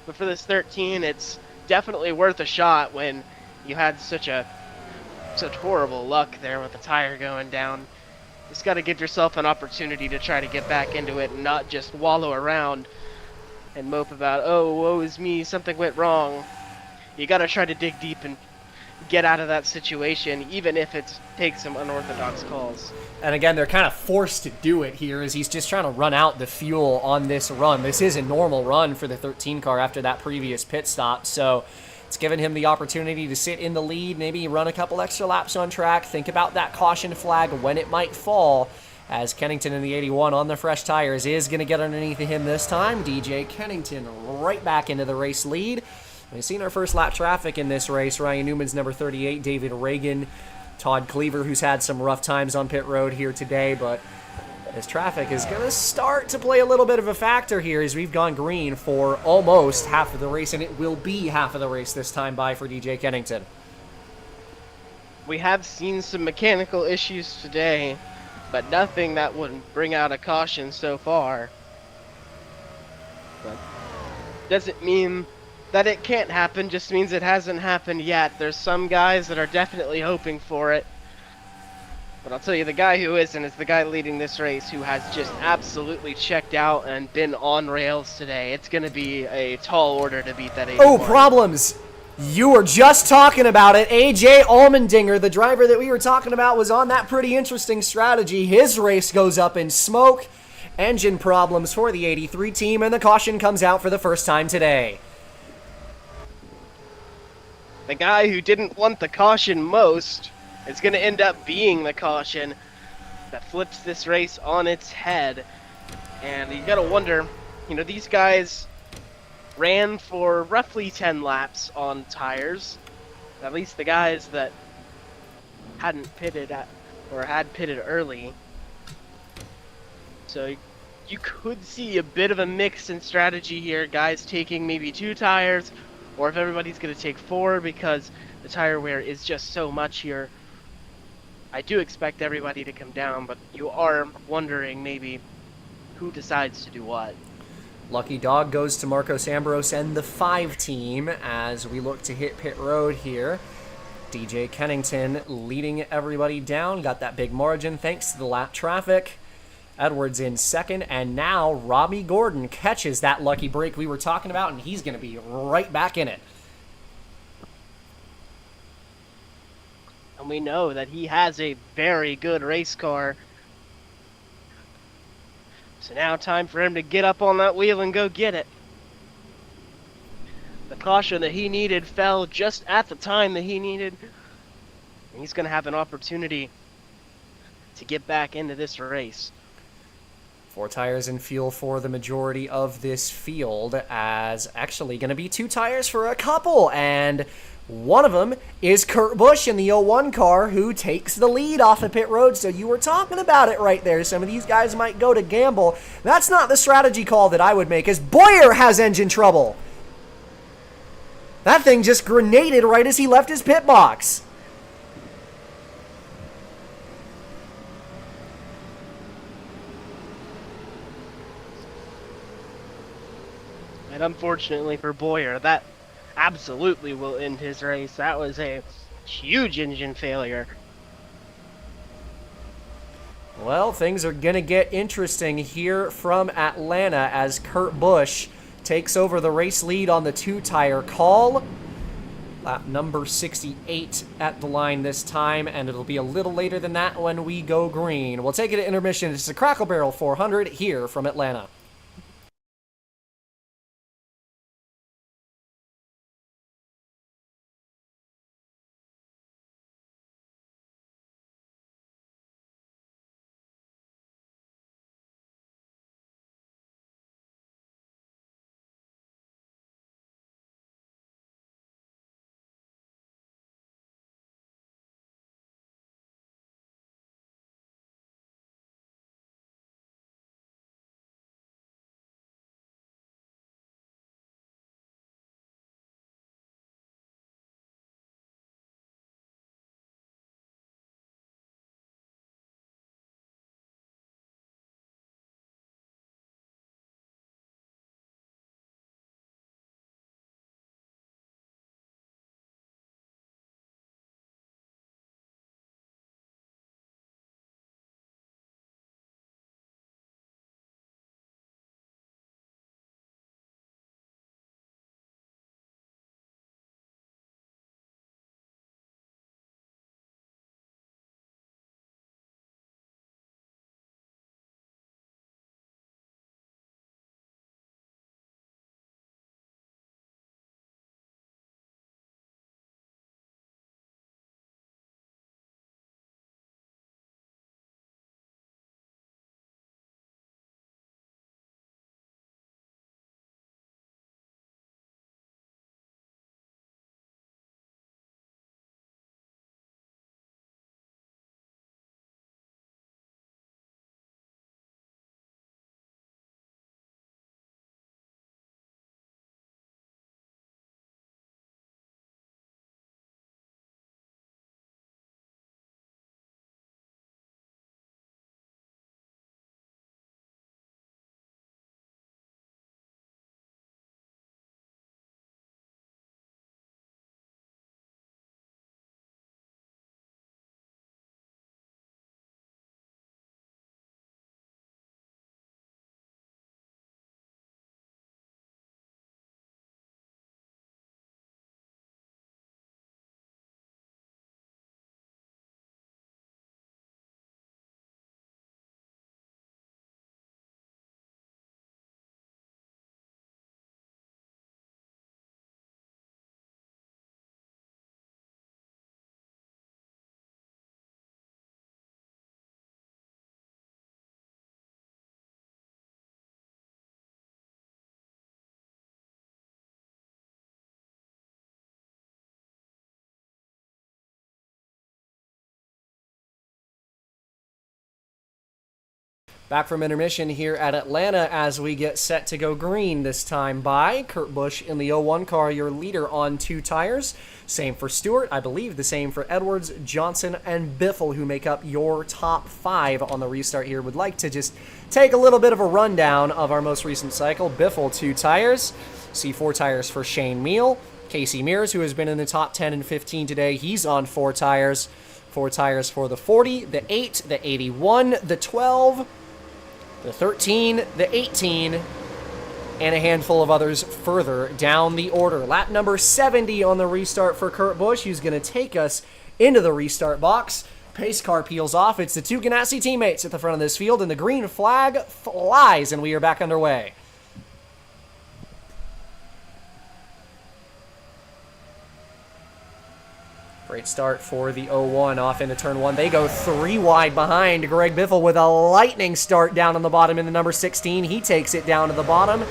But for this 13, it's definitely worth a shot when you had such horrible luck there with the tire going down. Just got to give yourself an opportunity to try to get back into it and not just wallow around and mope about, oh, woe is me, something went wrong. You got to try to dig deep and get out of that situation, even if it takes some unorthodox calls. And again, they're kind of forced to do it here as he's just trying to run out the fuel on this run. This is a normal run for the 13 car after that previous pit stop, so it's given him the opportunity to sit in the lead, maybe run a couple extra laps on track, think about that caution flag when it might fall, as Kennington in the 81 on the fresh tires is going to get underneath him this time. DJ Kennington right back into the race lead. We've seen our first lap traffic in this race. Ryan Newman's number 38, David Reagan, Todd Cleaver, who's had some rough times on pit road here today, but As traffic is going to start to play a little bit of a factor here as we've gone green for almost half of the race, and it will be half of the race this time by for DJ Kennington. We have seen some mechanical issues today, but nothing that would bring out a caution so far. But doesn't mean that it can't happen, just means it hasn't happened yet. There's some guys that are definitely hoping for it. But I'll tell you, the guy who isn't is the guy leading this race who has just absolutely checked out and been on rails today. It's going to be a tall order to beat that 81. Oh, problems! You were just talking about it. AJ Allmendinger, the driver that we were talking about, was on that pretty interesting strategy. His race goes up in smoke. Engine problems for the 83 team, and the caution comes out for the first time today. The guy who didn't want the caution most is going to end up being the caution that flips this race on its head. And you got to wonder, you know, these guys ran for roughly 10 laps on tires. At least the guys that hadn't pitted or had pitted early. So you could see a bit of a mix in strategy here, guys taking maybe 2 tires, or if everybody's going to take 4 because the tire wear is just so much here. I do expect everybody to come down, but you are wondering maybe who decides to do what. Lucky dog goes to Marcos Ambrose and the 5 team as we look to hit pit road here. DJ Kennington leading everybody down, got that big margin thanks to the lap traffic. Edwards in second, and now Robbie Gordon catches that lucky break we were talking about, and he's going to be right back in it. And we know that he has a very good race car. So now time for him to get up on that wheel and go get it. The caution that he needed fell just at the time that he needed. And he's going to have an opportunity to get back into this race. 4 tires and fuel for the majority of this field, as actually going to be 2 tires for a couple, and one of them is Kurt Busch in the 01 car, who takes the lead off the pit road. So you were talking about it right there. Some of these guys might go to gamble. That's not the strategy call that I would make, as Boyer has engine trouble. That thing just grenaded right as he left his pit box. And unfortunately for Boyer, that absolutely will end his race. That was a huge engine failure. Well, things are going to get interesting here from Atlanta as Kurt Busch takes over the race lead on the 2-tire call. Lap number 68 at the line this time, and it'll be a little later than that when we go green. We'll take it to intermission. It's the Crackle Barrel 400 here from Atlanta. Back from intermission here at Atlanta as we get set to go green, this time by Kurt Busch in the 01 car, your leader on 2 tires. Same for Stewart, I believe the same for Edwards, Johnson, and Biffle, who make up your top 5 on the restart here. Would like to just take a little bit of a rundown of our most recent cycle. Biffle, 2 tires. See 4 tires for Shane Meal. Casey Mears, who has been in the top 10 and 15 today, he's on 4 tires. 4 tires for the 40, the 8, the 81, the 12, the 13, the 18, and a handful of others further down the order. Lap number 70 on the restart for Kurt Busch, who's going to take us into the restart box. Pace car peels off. It's the 2 Ganassi teammates at the front of this field, and the green flag flies, and we are back underway. Great start for the 01 off into turn 1. They go 3 wide behind. Greg Biffle with a lightning start down on the bottom in the number 16. He takes it down to the bottom.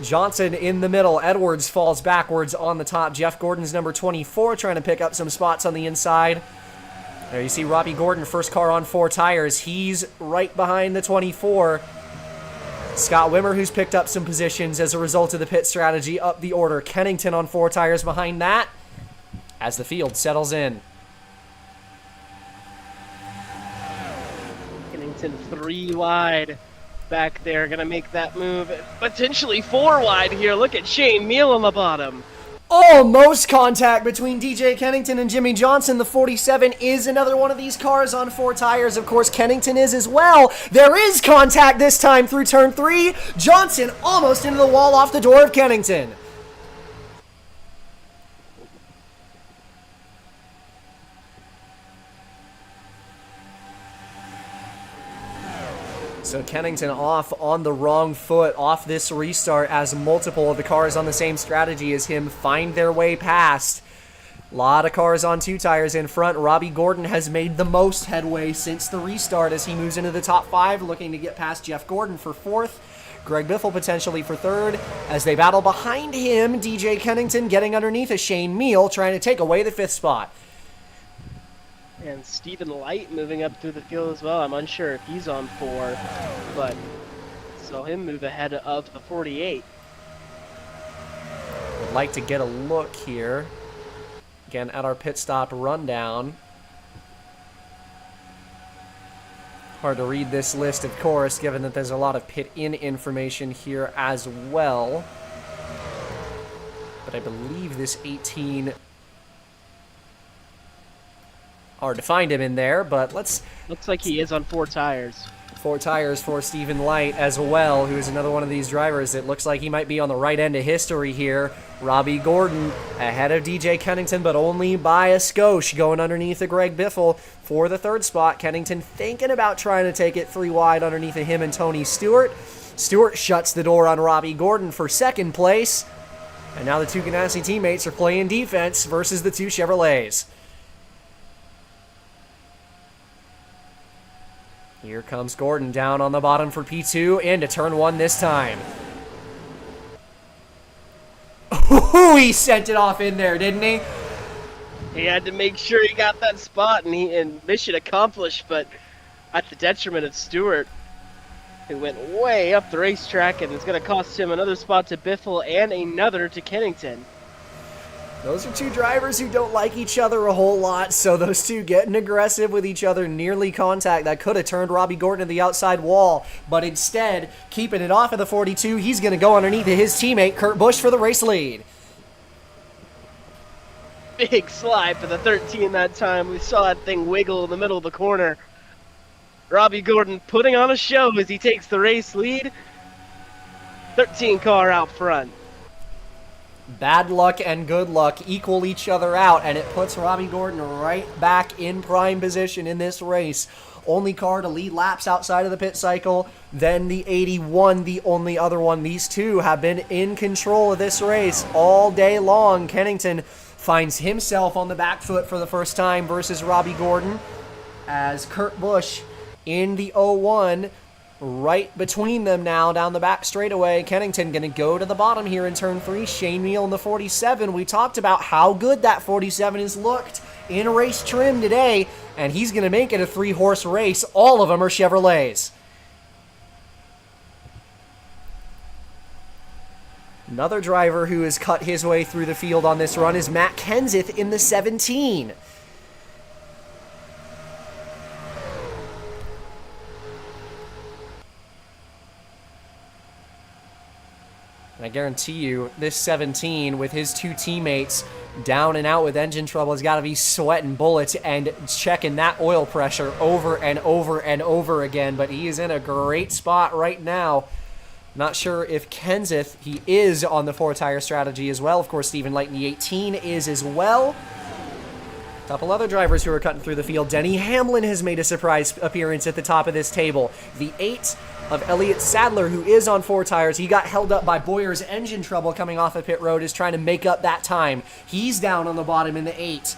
Johnson in the middle. Edwards falls backwards on the top. Jeff Gordon's number 24 trying to pick up some spots on the inside. There you see Robbie Gordon, first car on 4 tires. He's right behind the 24. Scott Wimmer, who's picked up some positions as a result of the pit strategy, up the order. Kennington on 4 tires behind that as the field settles in. Kennington 3 wide back there, gonna make that move. Potentially 4 wide here. Look at Shane Meal on the bottom. Almost contact between DJ Kennington and Jimmy Johnson. The 47 is another one of these cars on 4 tires. Of course, Kennington is as well. There is contact this time through turn 3. Johnson almost into the wall off the door of Kennington. So Kennington off on the wrong foot off this restart as multiple of the cars on the same strategy as him find their way past. A lot of cars on 2 tires in front. Robbie Gordon has made the most headway since the restart as he moves into the top 5, looking to get past Jeff Gordon for 4th. Greg Biffle potentially for 3rd. As they battle behind him, DJ Kennington getting underneath a Shane Meal, trying to take away the 5th spot. And Stephen Light moving up through the field as well. I'm unsure if he's on 4, but saw him move ahead of the 48. Would like to get a look here. Again, at our pit stop rundown. Hard to read this list, of course, given that there's a lot of pit-in information here as well. But I believe this 18... hard to find him in there, but let's... Looks like he is on 4 tires. 4 tires for Stephen Light as well, who is another one of these drivers that looks like he might be on the right end of history here. Robbie Gordon ahead of DJ Kennington, but only by a skosh, going underneath of Greg Biffle for the 3rd spot. Kennington thinking about trying to take it 3 wide underneath of him and Tony Stewart. Stewart shuts the door on Robbie Gordon for 2nd place. And now the 2 Ganassi teammates are playing defense versus the 2 Chevrolets. Here comes Gordon down on the bottom for P2 into turn 1 this time. Ooh, he sent it off in there, didn't he? He had to make sure he got that spot, and mission accomplished, but at the detriment of Stewart, who went way up the racetrack, and it's going to cost him another spot to Biffle and another to Kennington. Those are 2 drivers who don't like each other a whole lot, so those 2 getting aggressive with each other, nearly contact. That could have turned Robbie Gordon to the outside wall, but instead, keeping it off of the 42, he's going to go underneath of his teammate, Kurt Busch, for the race lead. Big slide for the 13 that time. We saw that thing wiggle in the middle of the corner. Robbie Gordon putting on a show as he takes the race lead. 13 car out front. Bad luck and good luck equal each other out, and it puts Robbie Gordon right back in prime position in this race. Only car to lead laps outside of the pit cycle, then the 81, the only other one. These 2 have been in control of this race all day long. Kennington finds himself on the back foot for the first time versus Robbie Gordon, as Kurt Busch in the 01 right between them now down the back straightaway. Kennington going to go to the bottom here in turn 3. Shane Meal in the 47. We talked about how good that 47 has looked in race trim today, and he's going to make it a 3-horse race. All of them are Chevrolets. Another driver who has cut his way through the field on this run is Matt Kenseth in the 17. And I guarantee you, this 17 with his two teammates down and out with engine trouble has got to be sweating bullets and checking that oil pressure over and over and over again. But he is in a great spot right now. Not sure if Kenseth, he is on the 4-tire strategy as well. Of course, Stephen Light in the 18 is as well. A couple other drivers who are cutting through the field. Denny Hamlin has made a surprise appearance at the top of this table. The 8 of Elliott Sadler, who is on 4 tires. He got held up by Boyer's engine trouble coming off of pit road, is trying to make up that time. He's down on the bottom in the 8.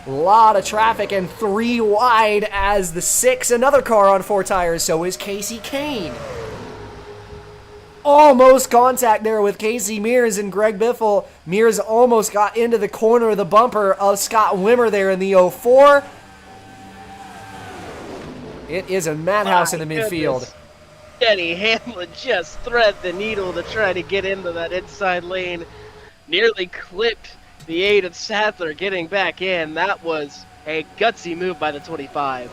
A lot of traffic and 3 wide as the 6, another car on 4 tires. So is Casey Kane. Almost contact there with Casey Mears and Greg Biffle. Mears almost got into the corner of the bumper of Scott Wimmer there in the 04. It is a madhouse in the midfield. Denny Hamlin just thread the needle to try to get into that inside lane. Nearly clipped the 8 of Sadler getting back in. That was a gutsy move by the 25.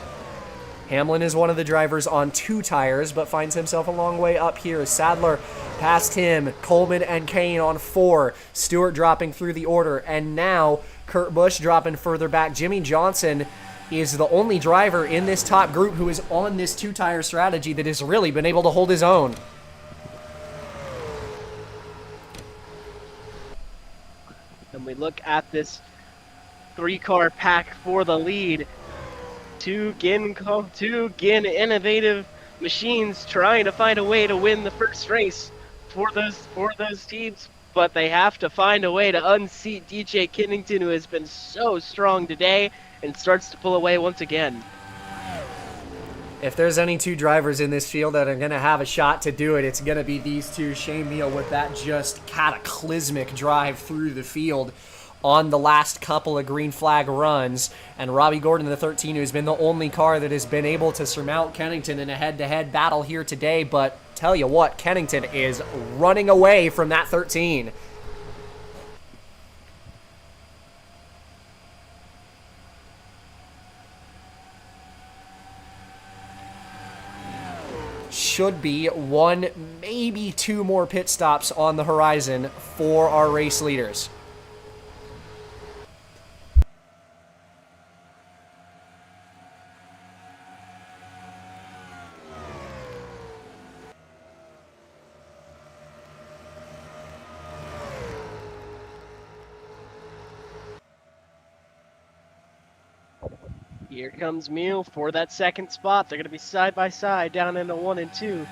Hamlin is one of the drivers on 2 tires, but finds himself a long way up here. Sadler past him, Coleman and Kane on 4. Stewart dropping through the order, and now Kurt Busch dropping further back. Jimmy Johnson is the only driver in this top group who is on this 2-tire strategy that has really been able to hold his own. And we look at this 3-car pack for the lead. Two Gin innovative machines trying to find a way to win the first race for those teams, but they have to find a way to unseat DJ Kennington, who has been so strong today and starts to pull away once again. If there's any 2 drivers in this field that are going to have a shot to do it, it's going to be these 2. Shane Neal with that just cataclysmic drive through the field on the last couple of green flag runs, and Robbie Gordon, the 13, who's been the only car that has been able to surmount Kennington in a head-to-head battle here today. But tell you what, Kennington is running away from that 13. Should be 1, maybe 2 more pit stops on the horizon for our race leaders. Here comes Meal for that second spot. They're going to be side by side down into 1 and 2.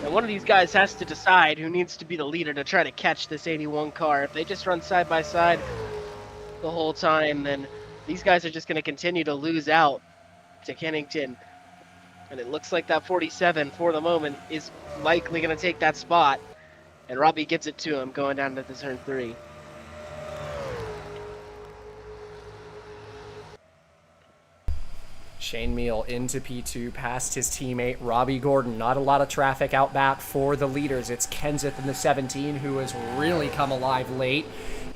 And one of these guys has to decide who needs to be the leader to try to catch this 81 car. If they just run side by side the whole time, then these guys are just going to continue to lose out to Kennington. And it looks like that 47 for the moment is likely going to take that spot. And Robbie gets it to him going down to the turn 3. Shane Meal into P2 past his teammate Robbie Gordon. Not a lot of traffic out back for the leaders. It's Kenseth in the 17 who has really come alive late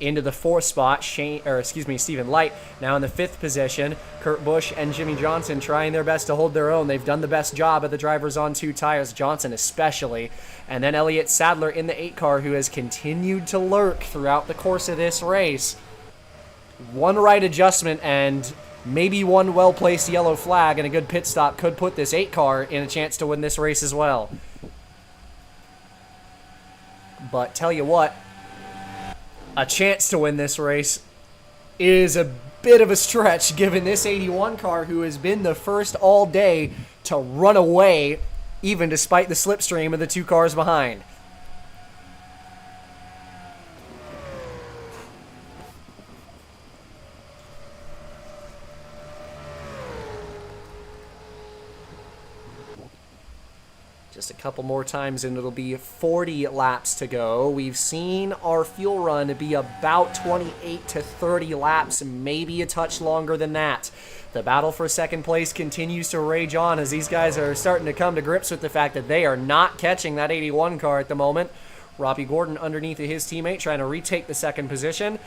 into the 4th spot. Stephen Light now in the 5th position. Kurt Busch and Jimmy Johnson trying their best to hold their own. They've done the best job of the drivers on 2 tires, Johnson especially. And then Elliott Sadler in the 8 car, who has continued to lurk throughout the course of this race. One right adjustment and maybe one well-placed yellow flag and a good pit stop could put this 8 car in a chance to win this race as well. But tell you what, a chance to win this race is a bit of a stretch given this 81 car, who has been the first all day to run away, even despite the slipstream of the 2 cars behind. Just a couple more times and it'll be 40 laps to go. We've seen our fuel run be about 28 to 30 laps, maybe a touch longer than that. The battle for second place continues to rage on as these guys are starting to come to grips with the fact that they are not catching that 81 car at the moment. Robbie Gordon underneath of his teammate trying to retake the second position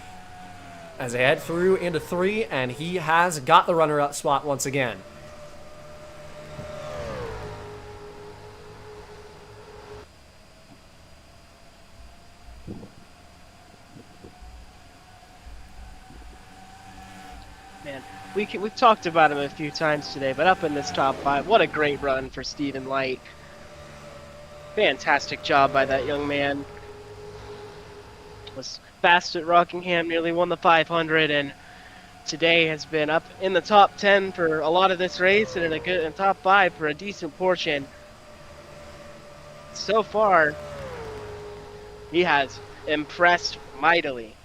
as they head through into 3, and he has got the runner-up spot once again. Man, we've talked about him a few times today, but up in this top 5, what a great run for Stephen Light. Fantastic job by that young man. Was fast at Rockingham, nearly won the 500, and today has been up in the top 10 for a lot of this race, and in top 5 for a decent portion. So far, he has impressed mightily.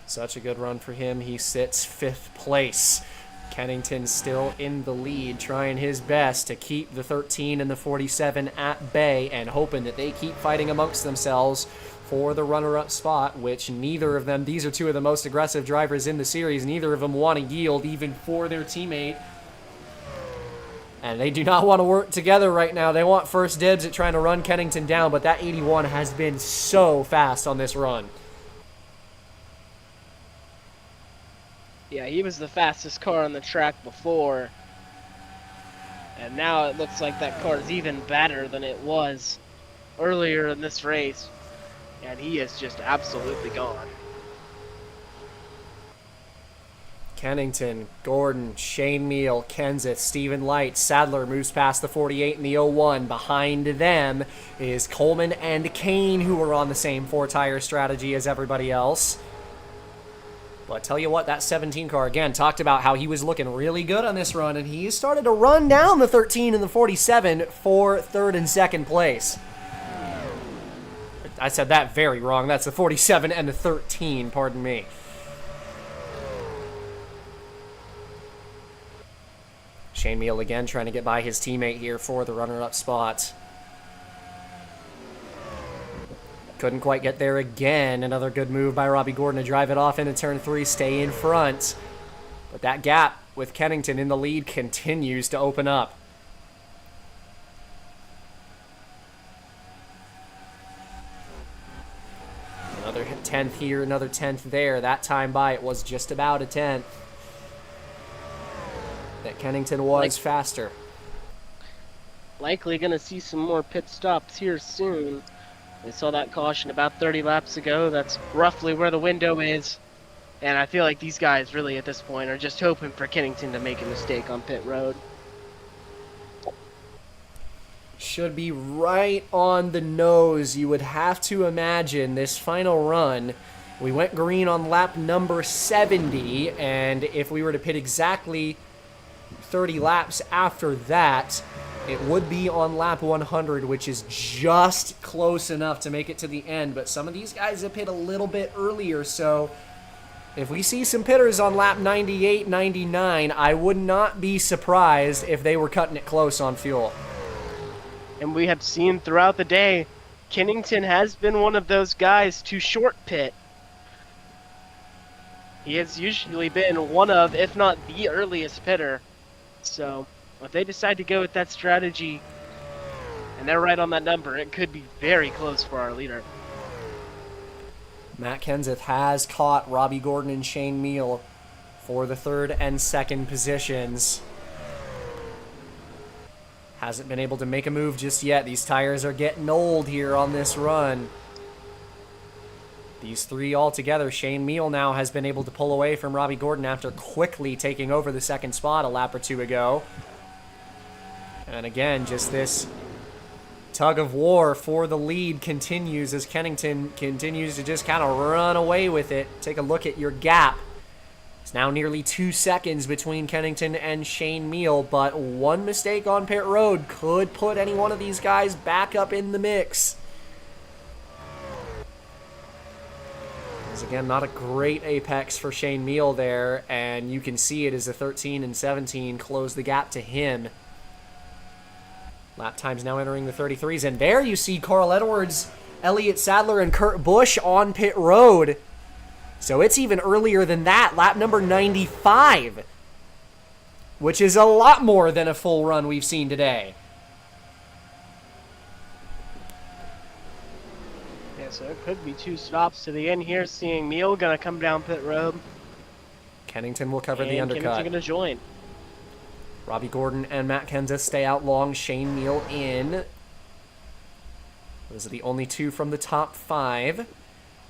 Such a good run for him. He sits 5th place. Kennington still in the lead, trying his best to keep the 13 and the 47 at bay and hoping that they keep fighting amongst themselves for the runner-up spot, which neither of them, these are two of the most aggressive drivers in the series, neither of them want to yield even for their teammate. And they do not want to work together right now. They want first dibs at trying to run Kennington down, but that 81 has been so fast on this run. Yeah, he was the fastest car on the track before. And now it looks like that car is even better than it was earlier in this race. And he is just absolutely gone. Kennington, Gordon, Shane Meal, Kenseth, Stephen Light, Sadler moves past the 48 and the 01. Behind them is Coleman and Kane, who are on the same 4-tire strategy as everybody else. But tell you what, that 17 car, again, talked about how he was looking really good on this run, and he started to run down the 13 and the 47 for 3rd and 2nd place. I said that very wrong. That's the 47 and the 13, pardon me. Shane Meal again trying to get by his teammate here for the runner-up spot. Couldn't quite get there again. Another good move by Robbie Gordon to drive it off into turn 3, stay in front. But that gap with Kennington in the lead continues to open up. Another 10th here, another 10th there. That time by it was just about a 10th. That Kennington was faster. Likely going to see some more pit stops here soon. We saw that caution about 30 laps ago. That's roughly where the window is. And I feel like these guys really at this point are just hoping for Kennington to make a mistake on pit road. Should be right on the nose. You would have to imagine this final run. We went green on lap number 70, and if we were to pit exactly 30 laps after that, it would be on lap 100, which is just close enough to make it to the end. But some of these guys have hit a little bit earlier, so if we see some pitters on lap 98, 99, I would not be surprised if they were cutting it close on fuel. And we have seen throughout the day, Kennington has been one of those guys to short pit. He has usually been one of, if not the earliest pitter. So if they decide to go with that strategy and they're right on that number, it could be very close for our leader. Matt Kenseth has caught Robbie Gordon and Shane Meal for the 3rd and 2nd positions. Hasn't been able to make a move just yet. These tires are getting old here on this run. These 3 all together. Shane Meal now has been able to pull away from Robbie Gordon after quickly taking over the 2nd spot a lap or 2 ago. And again, just this tug of war for the lead continues as Kennington continues to just kind of run away with it. Take a look at your gap. It's now nearly 2 seconds between Kennington and Shane Meal, but one mistake on pit road could put any one of these guys back up in the mix. This, again, not a great apex for Shane Meal there, and you can see it as the 13 and 17 close the gap to him. Lap times now entering the 33s, and there you see Carl Edwards, Elliott Sadler, and Kurt Busch on pit road. So it's even earlier than that, lap number 95, which is a lot more than a full run we've seen today. So it could be 2 stops to the end here. Seeing Meal gonna come down pit road. Kennington will cover the And undercut. Kennington gonna join. Robbie Gordon and Matt Kenseth stay out long. Shane Neal in. Those are the only 2 from the top 5.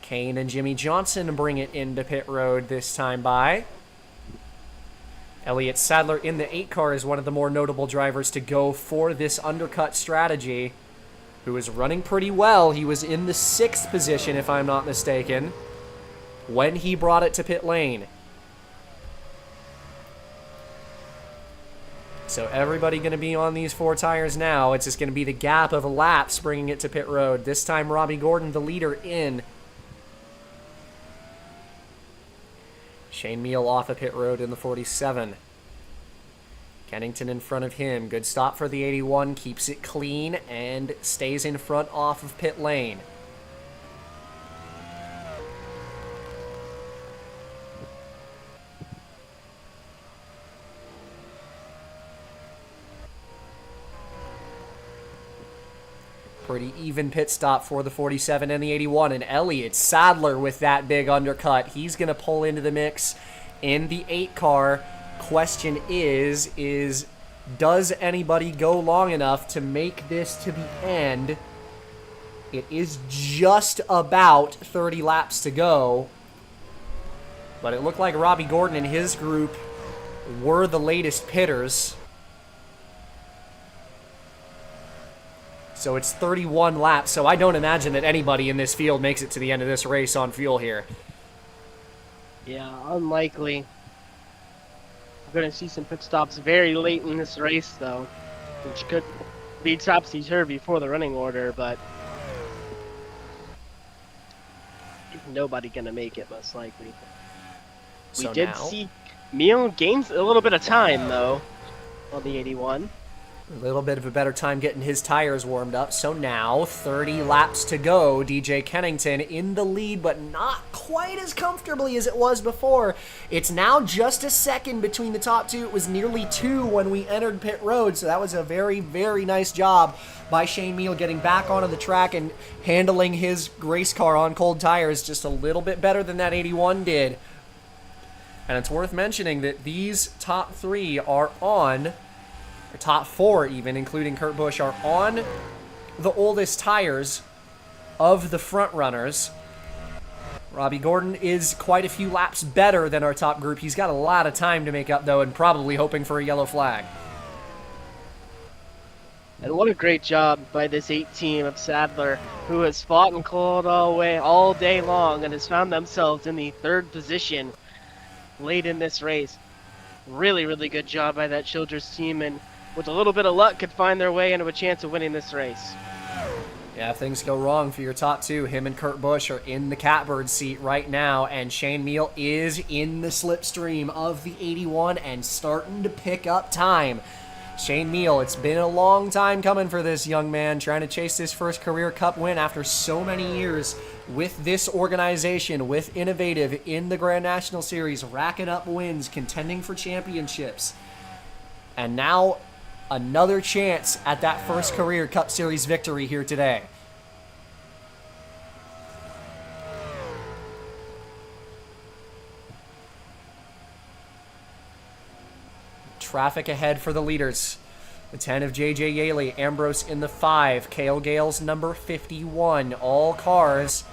Kane and Jimmy Johnson bring it into pit road this time by. Elliott Sadler in the 8 car is one of the more notable drivers to go for this undercut strategy, who is running pretty well. He was in the 6th position, if I'm not mistaken, when he brought it to pit lane. So everybody going to be on these 4 tires now. It's just going to be the gap of laps bringing it to pit road. This time Robbie Gordon, the leader, in. Shane Meal off of pit road in the 47. Kennington in front of him. Good stop for the 81. Keeps it clean and stays in front off of pit lane. Pretty even pit stop for the 47 and the 81. And Elliott Sadler with that big undercut. He's going to pull into the mix in the 8 car. Question is does anybody go long enough to make this to the end? It is just about 30 laps to go. But it looked like Robbie Gordon and his group were the latest pitters. So it's 31 laps, so I don't imagine that anybody in this field makes it to the end of this race on fuel here. Yeah, unlikely. We're going to see some pit stops very late in this race, though, which could be topsy-turvy for the running order, but nobody going to make it, most likely. So we did now, see Meal gains a little bit of time, though, on the 81. a little bit of a better time getting his tires warmed up. So now, 30 laps to go. DJ Kennington in the lead, but not quite as comfortably as it was before. It's now just a second between the top 2. It was nearly 2 when we entered pit road, so that was a very, very nice job by Shane Meal getting back onto the track and handling his race car on cold tires just a little bit better than that 81 did. And it's worth mentioning that these top 3 are on, or top 4 even, including Kurt Busch, are on the oldest tires of the front runners. Robbie Gordon is quite a few laps better than our top group. He's got a lot of time to make up, though, and probably hoping for a yellow flag. And what a great job by this 8 team of Sadler, who has fought and clawed all day long and has found themselves in the 3rd position late in this race. Really, really good job by that Childress team, and with a little bit of luck could find their way into a chance of winning this race. Yeah, if things go wrong for your top 2, him and Kurt Busch are in the catbird seat right now, and Shane Meal is in the slipstream of the 81 and starting to pick up time. Shane Meal, it's been a long time coming for this young man, trying to chase his first career cup win after so many years with this organization, with Innovative in the Grand National Series, racking up wins, contending for championships. And now another chance at that first career Cup Series victory here today. Traffic ahead for the leaders. The 10 of J.J. Yaley, Ambrose in the 5, Cale Gales number 51. All cars.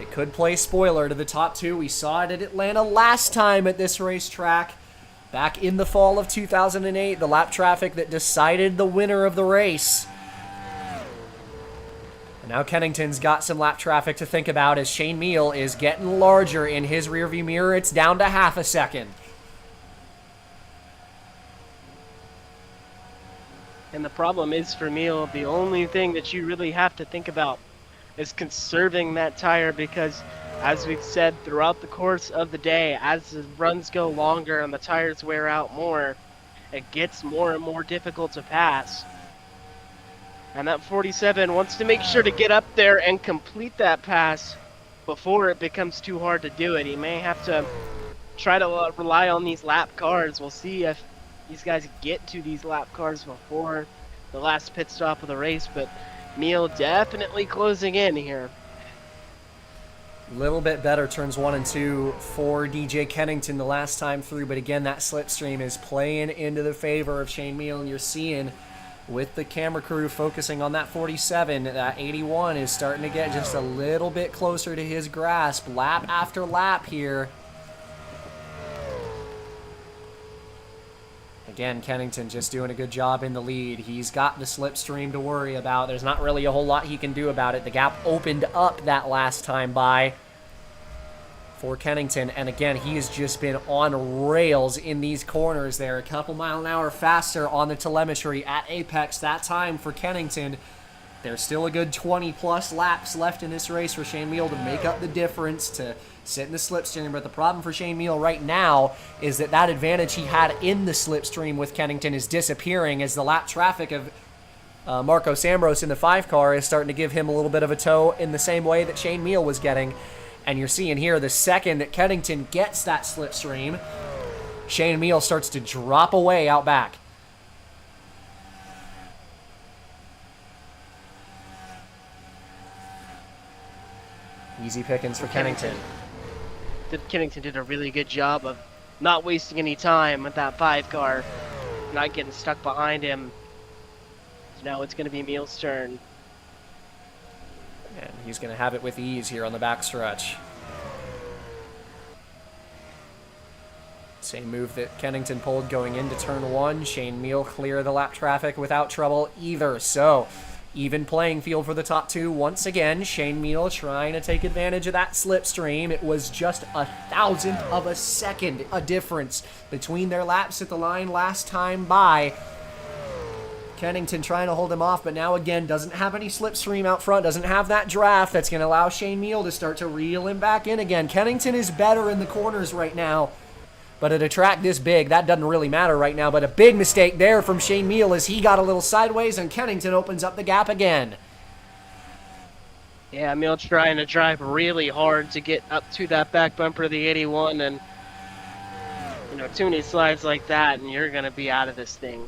It could play spoiler to the top 2. We saw it at Atlanta last time at this racetrack. Back in the fall of 2008, the lap traffic that decided the winner of the race. And now Kennington's got some lap traffic to think about as Shane Meal is getting larger in his rearview mirror. It's down to half a second. And the problem is for Meal, the only thing that you really have to think about is conserving that tire, because as we've said throughout the course of the day, as the runs go longer and the tires wear out more, it gets more and more difficult to pass. And that 47 wants to make sure to get up there and complete that pass before it becomes too hard to do it. He may have to try to rely on these lap cars. We'll see if these guys get to these lap cars before the last pit stop of the race, but Meal definitely closing in here. Little bit better turns 1 and 2 for DJ Kennington the last time through, but again, that slipstream is playing into the favor of Shane Meal, and you're seeing with the camera crew focusing on that 47, that 81 is starting to get just a little bit closer to his grasp, lap after lap here. Again, Kennington just doing a good job in the lead. He's got the slipstream to worry about. There's not really a whole lot he can do about it. The gap opened up that last time by for Kennington, and again, he has just been on rails in these corners. They're a couple mile an hour faster on the telemetry at Apex that time for Kennington. There's still a good 20-plus laps left in this race for Shane Meal to make up the difference, to sit in the slipstream, but the problem for Shane Meal right now is that that advantage he had in the slipstream with Kennington is disappearing as the lap traffic of Marco Sambros in the 5 car is starting to give him a little bit of a tow in the same way that Shane Meal was getting. And you're seeing here, the second that Kennington gets that slipstream, Shane Meal starts to drop away out back. Easy pickings for Kennington. Kennington did a really good job of not wasting any time with that 5 car, not getting stuck behind him. So now it's going to be Meal's turn. And he's going to have it with ease here on the backstretch. Same move that Kennington pulled going into turn 1. Shane Meal clear the lap traffic without trouble either. So, even playing field for the top 2 once again. Shane Meal trying to take advantage of that slipstream. It was just 1/1000th of a second a difference between their laps at the line last time by. Kennington trying to hold him off, but now again doesn't have any slipstream out front, doesn't have that draft that's going to allow Shane Meal to start to reel him back in again. Kennington is better in the corners right now, but at a track this big, that doesn't really matter right now. But a big mistake there from Shane Meal as he got a little sideways, and Kennington opens up the gap again. Yeah, Meal trying to drive really hard to get up to that back bumper of the 81, and you know, too many slides like that, and you're going to be out of this thing.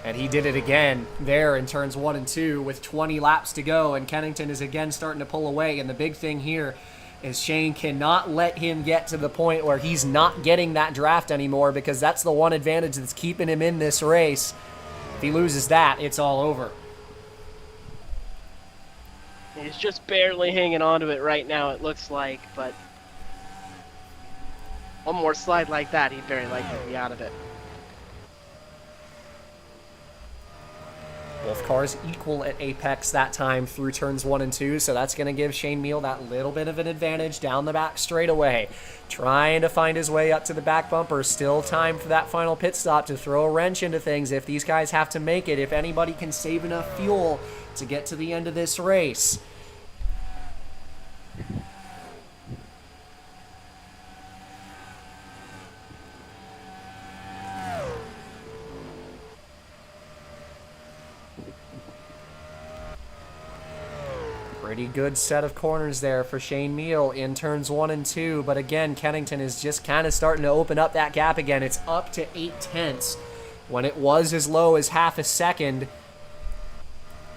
And he did it again there in turns 1 and 2 with 20 laps to go, and Kennington is again starting to pull away. And the big thing here is Shane cannot let him get to the point where he's not getting that draft anymore, because that's the one advantage that's keeping him in this race. If he loses that, it's all over. He's just barely hanging on to it right now, it looks like, but one more slide like that, he'd very likely be out of it. Both cars equal at Apex that time through turns 1 and 2, so that's going to give Shane Meal that little bit of an advantage down the back straightaway. Trying to find his way up to the back bumper. Still time for that final pit stop to throw a wrench into things if these guys have to make it, if anybody can save enough fuel to get to the end of this race. Pretty good set of corners there for Shane Meal in turns 1 and 2, but again, Kennington is just kind of starting to open up that gap again. It's up to 0.8 when it was as low as half a second.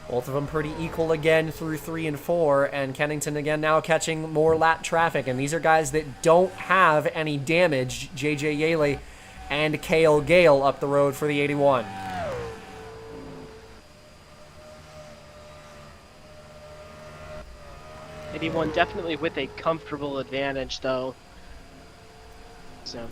Both of them pretty equal again through 3 and 4, and Kennington again now catching more lap traffic, and these are guys that don't have any damage. JJ Yaley and Kale Gale up the road for the 81. 81 definitely with a comfortable advantage, though. So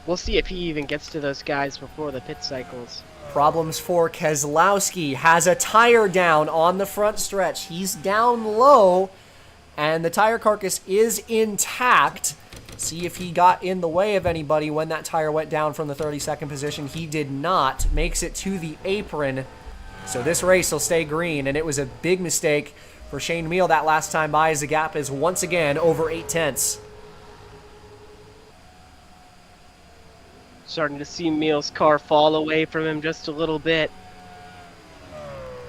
we'll see if he even gets to those guys before the pit cycles. Problems for Keselowski. Has a tire down on the front stretch. He's down low, and the tire carcass is intact. See if he got in the way of anybody when that tire went down from the 32nd position. He did not. Makes it to the apron. So this race will stay green, and it was a big mistake for Shane Meal that last time by, as the gap is once again over 0.8. Starting to see Meal's car fall away from him just a little bit.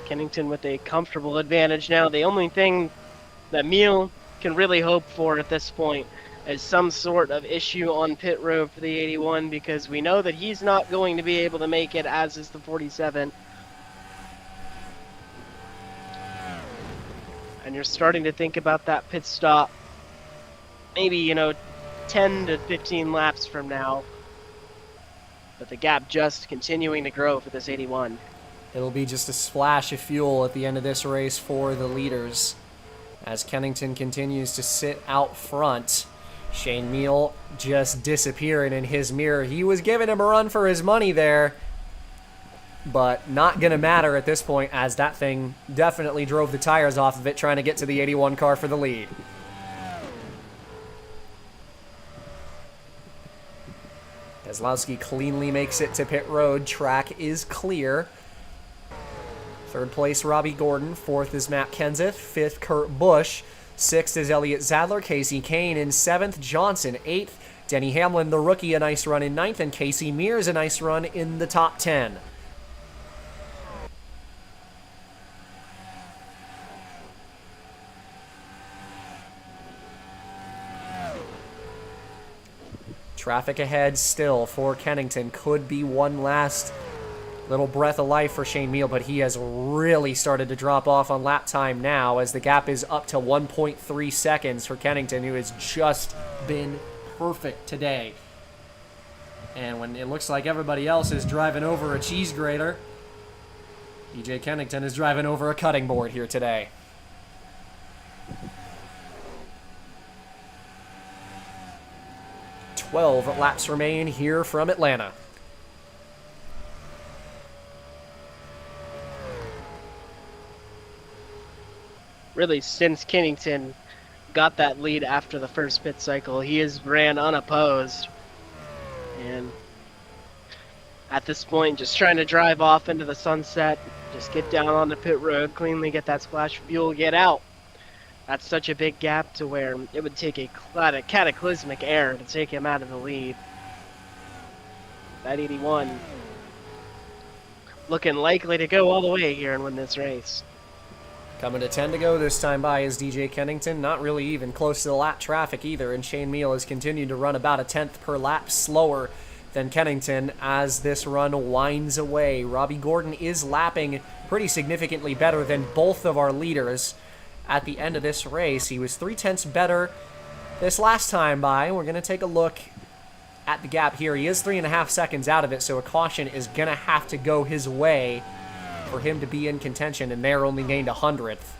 Kennington with a comfortable advantage now. The only thing that Meal can really hope for at this point is some sort of issue on pit road for the 81, because we know that he's not going to be able to make it, as is the 47. And when you're starting to think about that pit stop, maybe, 10 to 15 laps from now. But the gap just continuing to grow for this 81. It'll be just a splash of fuel at the end of this race for the leaders as Kennington continues to sit out front. Shane Meal just disappearing in his mirror. He was giving him a run for his money there, but not going to matter at this point as that thing definitely drove the tires off of it trying to get to the 81 car for the lead. Keselowski cleanly makes it to pit road. Track is clear. Third place, Robbie Gordon. Fourth is Matt Kenseth. Fifth, Kurt Busch. Sixth is Elliott Sadler. Casey Kane in seventh. Johnson, eighth. Denny Hamlin, the rookie, a nice run in ninth. And Casey Mears, a nice run in the top 10. Traffic ahead still for Kennington. Could be one last little breath of life for Shane Meal, but he has really started to drop off on lap time now as the gap is up to 1.3 seconds for Kennington, who has just been perfect today. And when it looks like everybody else is driving over a cheese grater, DJ Kennington is driving over a cutting board here today. Twelve laps remain here from Atlanta. Really, since Kennington got that lead after the first pit cycle, he has ran unopposed. And at this point, just trying to drive off into the sunset, just get down on the pit road, cleanly get that splash of fuel, get out. That's such a big gap to where it would take a cataclysmic error to take him out of the lead. That 81 looking likely to go all the way here and win this race. Coming to 10 to go this time by is DJ Kennington. Not really even close to the lap traffic either, and Shane Meal has continued to run about a tenth per lap slower than Kennington as this run winds away. Robbie Gordon is lapping pretty significantly better than both of our leaders at the end of this race. He was 3/10 better this last time by. We're going to take a look at the gap here. He is 3.5 seconds out of it, so a caution is going to have to go his way for him to be in contention, and they're only gained 100th.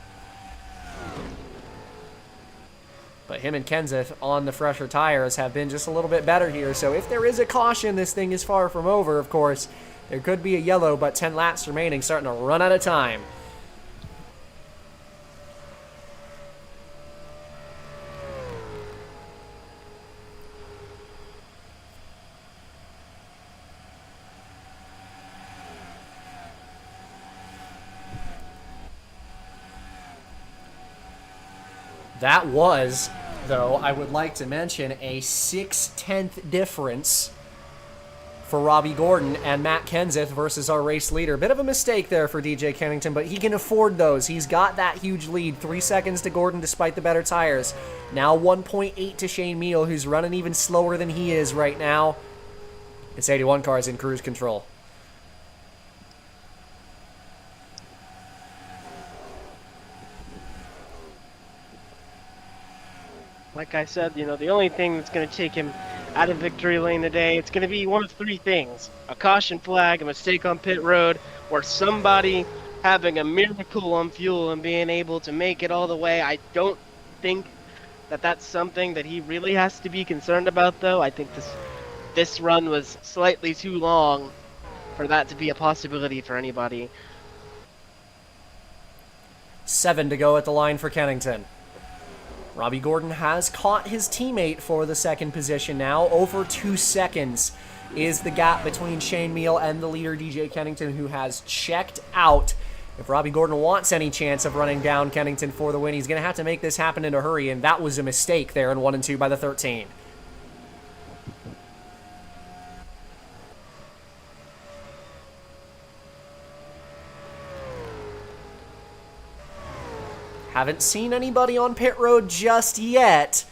But him and Kenseth on the fresher tires have been just a little bit better here, so if there is a caution, this thing is far from over, of course. There could be a yellow, but 10 laps remaining, starting to run out of time. That was, though, I would like to mention, a 6/10 difference for Robbie Gordon and Matt Kenseth versus our race leader. Bit of a mistake there for DJ Kennington, but he can afford those. He's got that huge lead. 3 seconds to Gordon despite the better tires. Now 1.8 to Shane Meal, who's running even slower than he is right now. This 81 car is in cruise control. Like I said, the only thing that's going to take him out of victory lane today, it's going to be one of 3 things. A caution flag, a mistake on pit road, or somebody having a miracle on fuel and being able to make it all the way. I don't think that that's something that he really has to be concerned about, though. I think this run was slightly too long for that to be a possibility for anybody. 7 to go at the line for Kennington. Robbie Gordon has caught his teammate for the second position now. Over 2 seconds is the gap between Shane Meal and the leader, DJ Kennington, who has checked out. If Robbie Gordon wants any chance of running down Kennington for the win, he's going to have to make this happen in a hurry, and that was a mistake there in 1 and 2 by the 13. Haven't seen anybody on pit road just yet,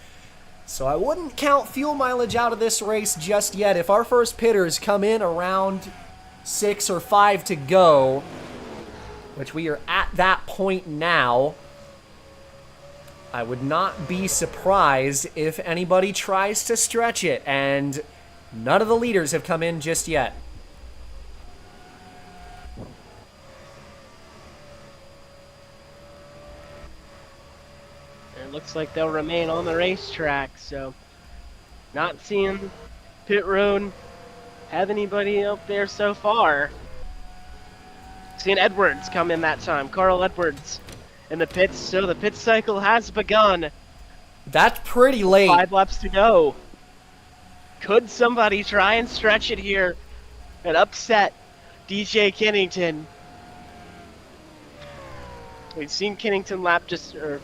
so I wouldn't count fuel mileage out of this race just yet. If our first pitters come in around 6 or 5 to go, which we are at that point now, I would not be surprised if anybody tries to stretch it, and none of the leaders have come in just yet. It looks like they'll remain on the racetrack, so not seeing pit road have anybody up there so far. Seeing Edwards come in that time. Carl Edwards in the pits, so the pit cycle has begun. That's pretty late. 5 laps to go. Could somebody try and stretch it here and upset DJ Kennington? We've seen Kennington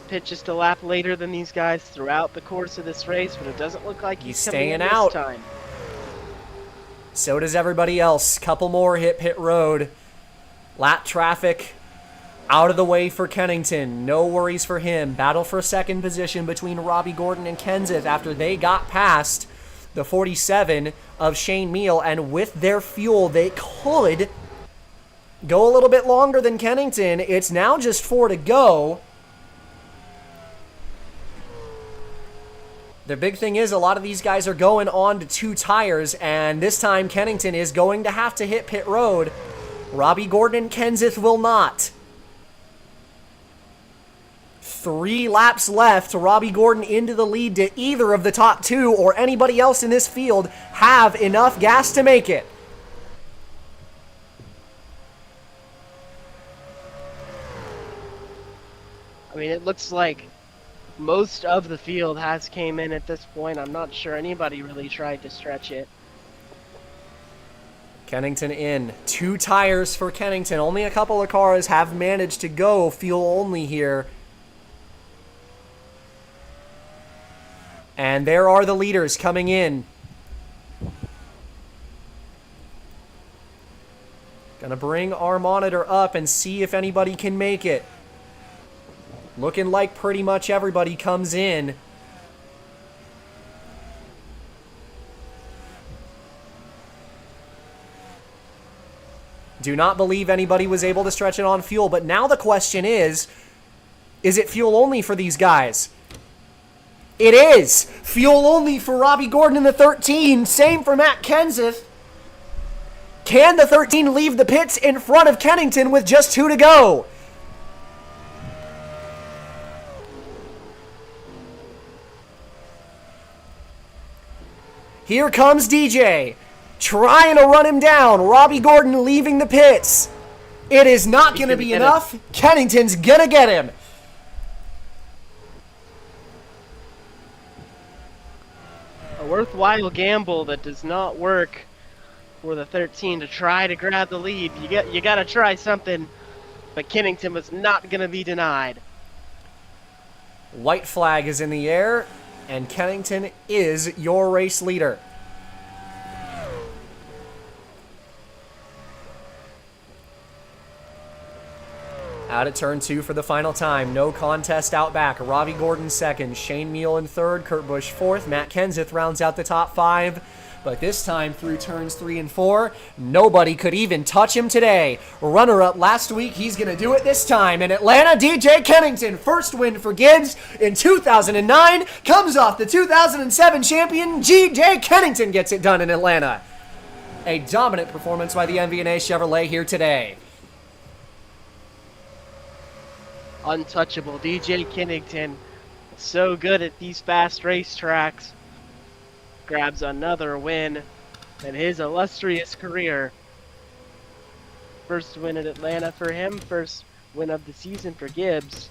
pit just a lap later than these guys throughout the course of this race, but it doesn't look like he's coming in staying out. this time. So does everybody else. Couple more hit pit road. Lap traffic out of the way for Kennington. No worries for him. Battle for second position between Robbie Gordon and Kenseth after they got past the 47 of Shane Meal, and with their fuel, they could go a little bit longer than Kennington. It's now just 4 to go. The big thing is a lot of these guys are going on to 2 tires, and this time Kennington is going to have to hit pit road. Robbie Gordon and Kenseth will not. 3 laps left. Robbie Gordon into the lead to either of the top 2 or anybody else in this field have enough gas to make it. I mean, it looks like most of the field has came in at this point. I'm not sure anybody really tried to stretch it. Kennington in. 2 tires for Kennington. Only a couple of cars have managed to go fuel only here. And there are the leaders coming in. Gonna bring our monitor up and see if anybody can make it. Looking like pretty much everybody comes in. Do not believe anybody was able to stretch it on fuel, but now the question is it fuel only for these guys? It is! Fuel only for Robbie Gordon in the 13, same for Matt Kenseth. Can the 13 leave the pits in front of Kennington with just 2 to go? Here comes DJ, trying to run him down. Robbie Gordon leaving the pits. It is not going to be enough. Kennington's going to get him. A worthwhile gamble that does not work for the 13 to try to grab the lead. You got to try something, but Kennington was not going to be denied. White flag is in the air, and Kennington is your race leader. Out at turn 2 for the final time. No contest out back. Robbie Gordon second, Shane Meal in third, Kurt Busch fourth, Matt Kenseth rounds out the top 5. But this time through turns 3 and 4, nobody could even touch him today. Runner-up last week, he's going to do it this time. In Atlanta, DJ Kennington, first win for Gibbs in 2009, comes off the 2007 champion. DJ Kennington gets it done in Atlanta. A dominant performance by the MV&A Chevrolet here today. Untouchable DJ Kennington, so good at these fast racetracks, grabs another win in his illustrious career. First win at Atlanta for him, first win of the season for Gibbs.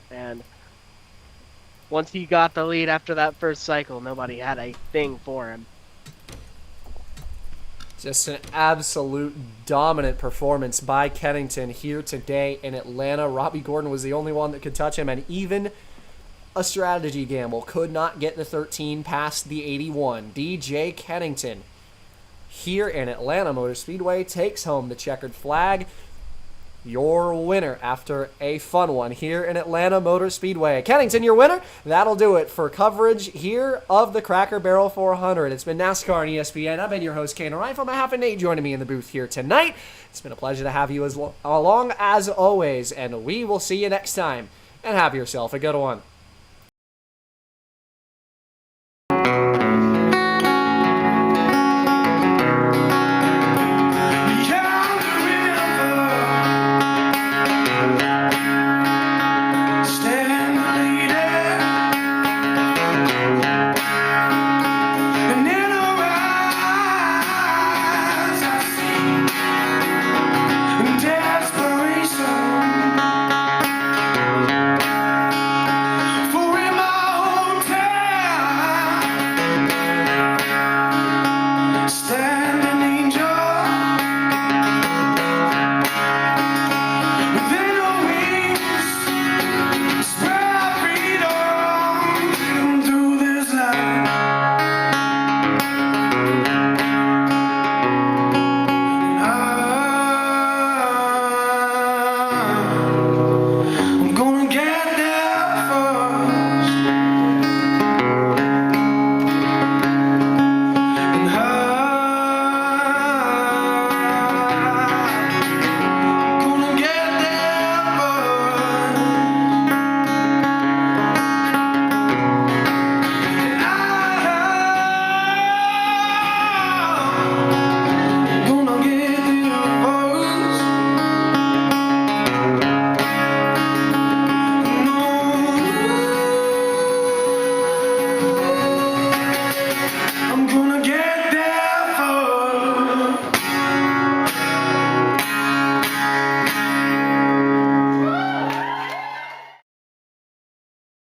And once he got the lead after that first cycle, nobody had a thing for him. Just an absolute dominant performance by Kennington here today in Atlanta. Robbie Gordon was the only one that could touch him, and even a strategy gamble could not get the 13 past the 81. DJ Kennington here in Atlanta Motor Speedway takes home the checkered flag. Your winner after a fun one here in Atlanta Motor Speedway. Kennington, your winner. That'll do it for coverage here of the Cracker Barrel 400. It's been NASCAR and ESPN. I've been your host, Kane Ryan, on behalf of Nate joining me in the booth here tonight. It's been a pleasure to have you along as always, and we will see you next time and have yourself a good one.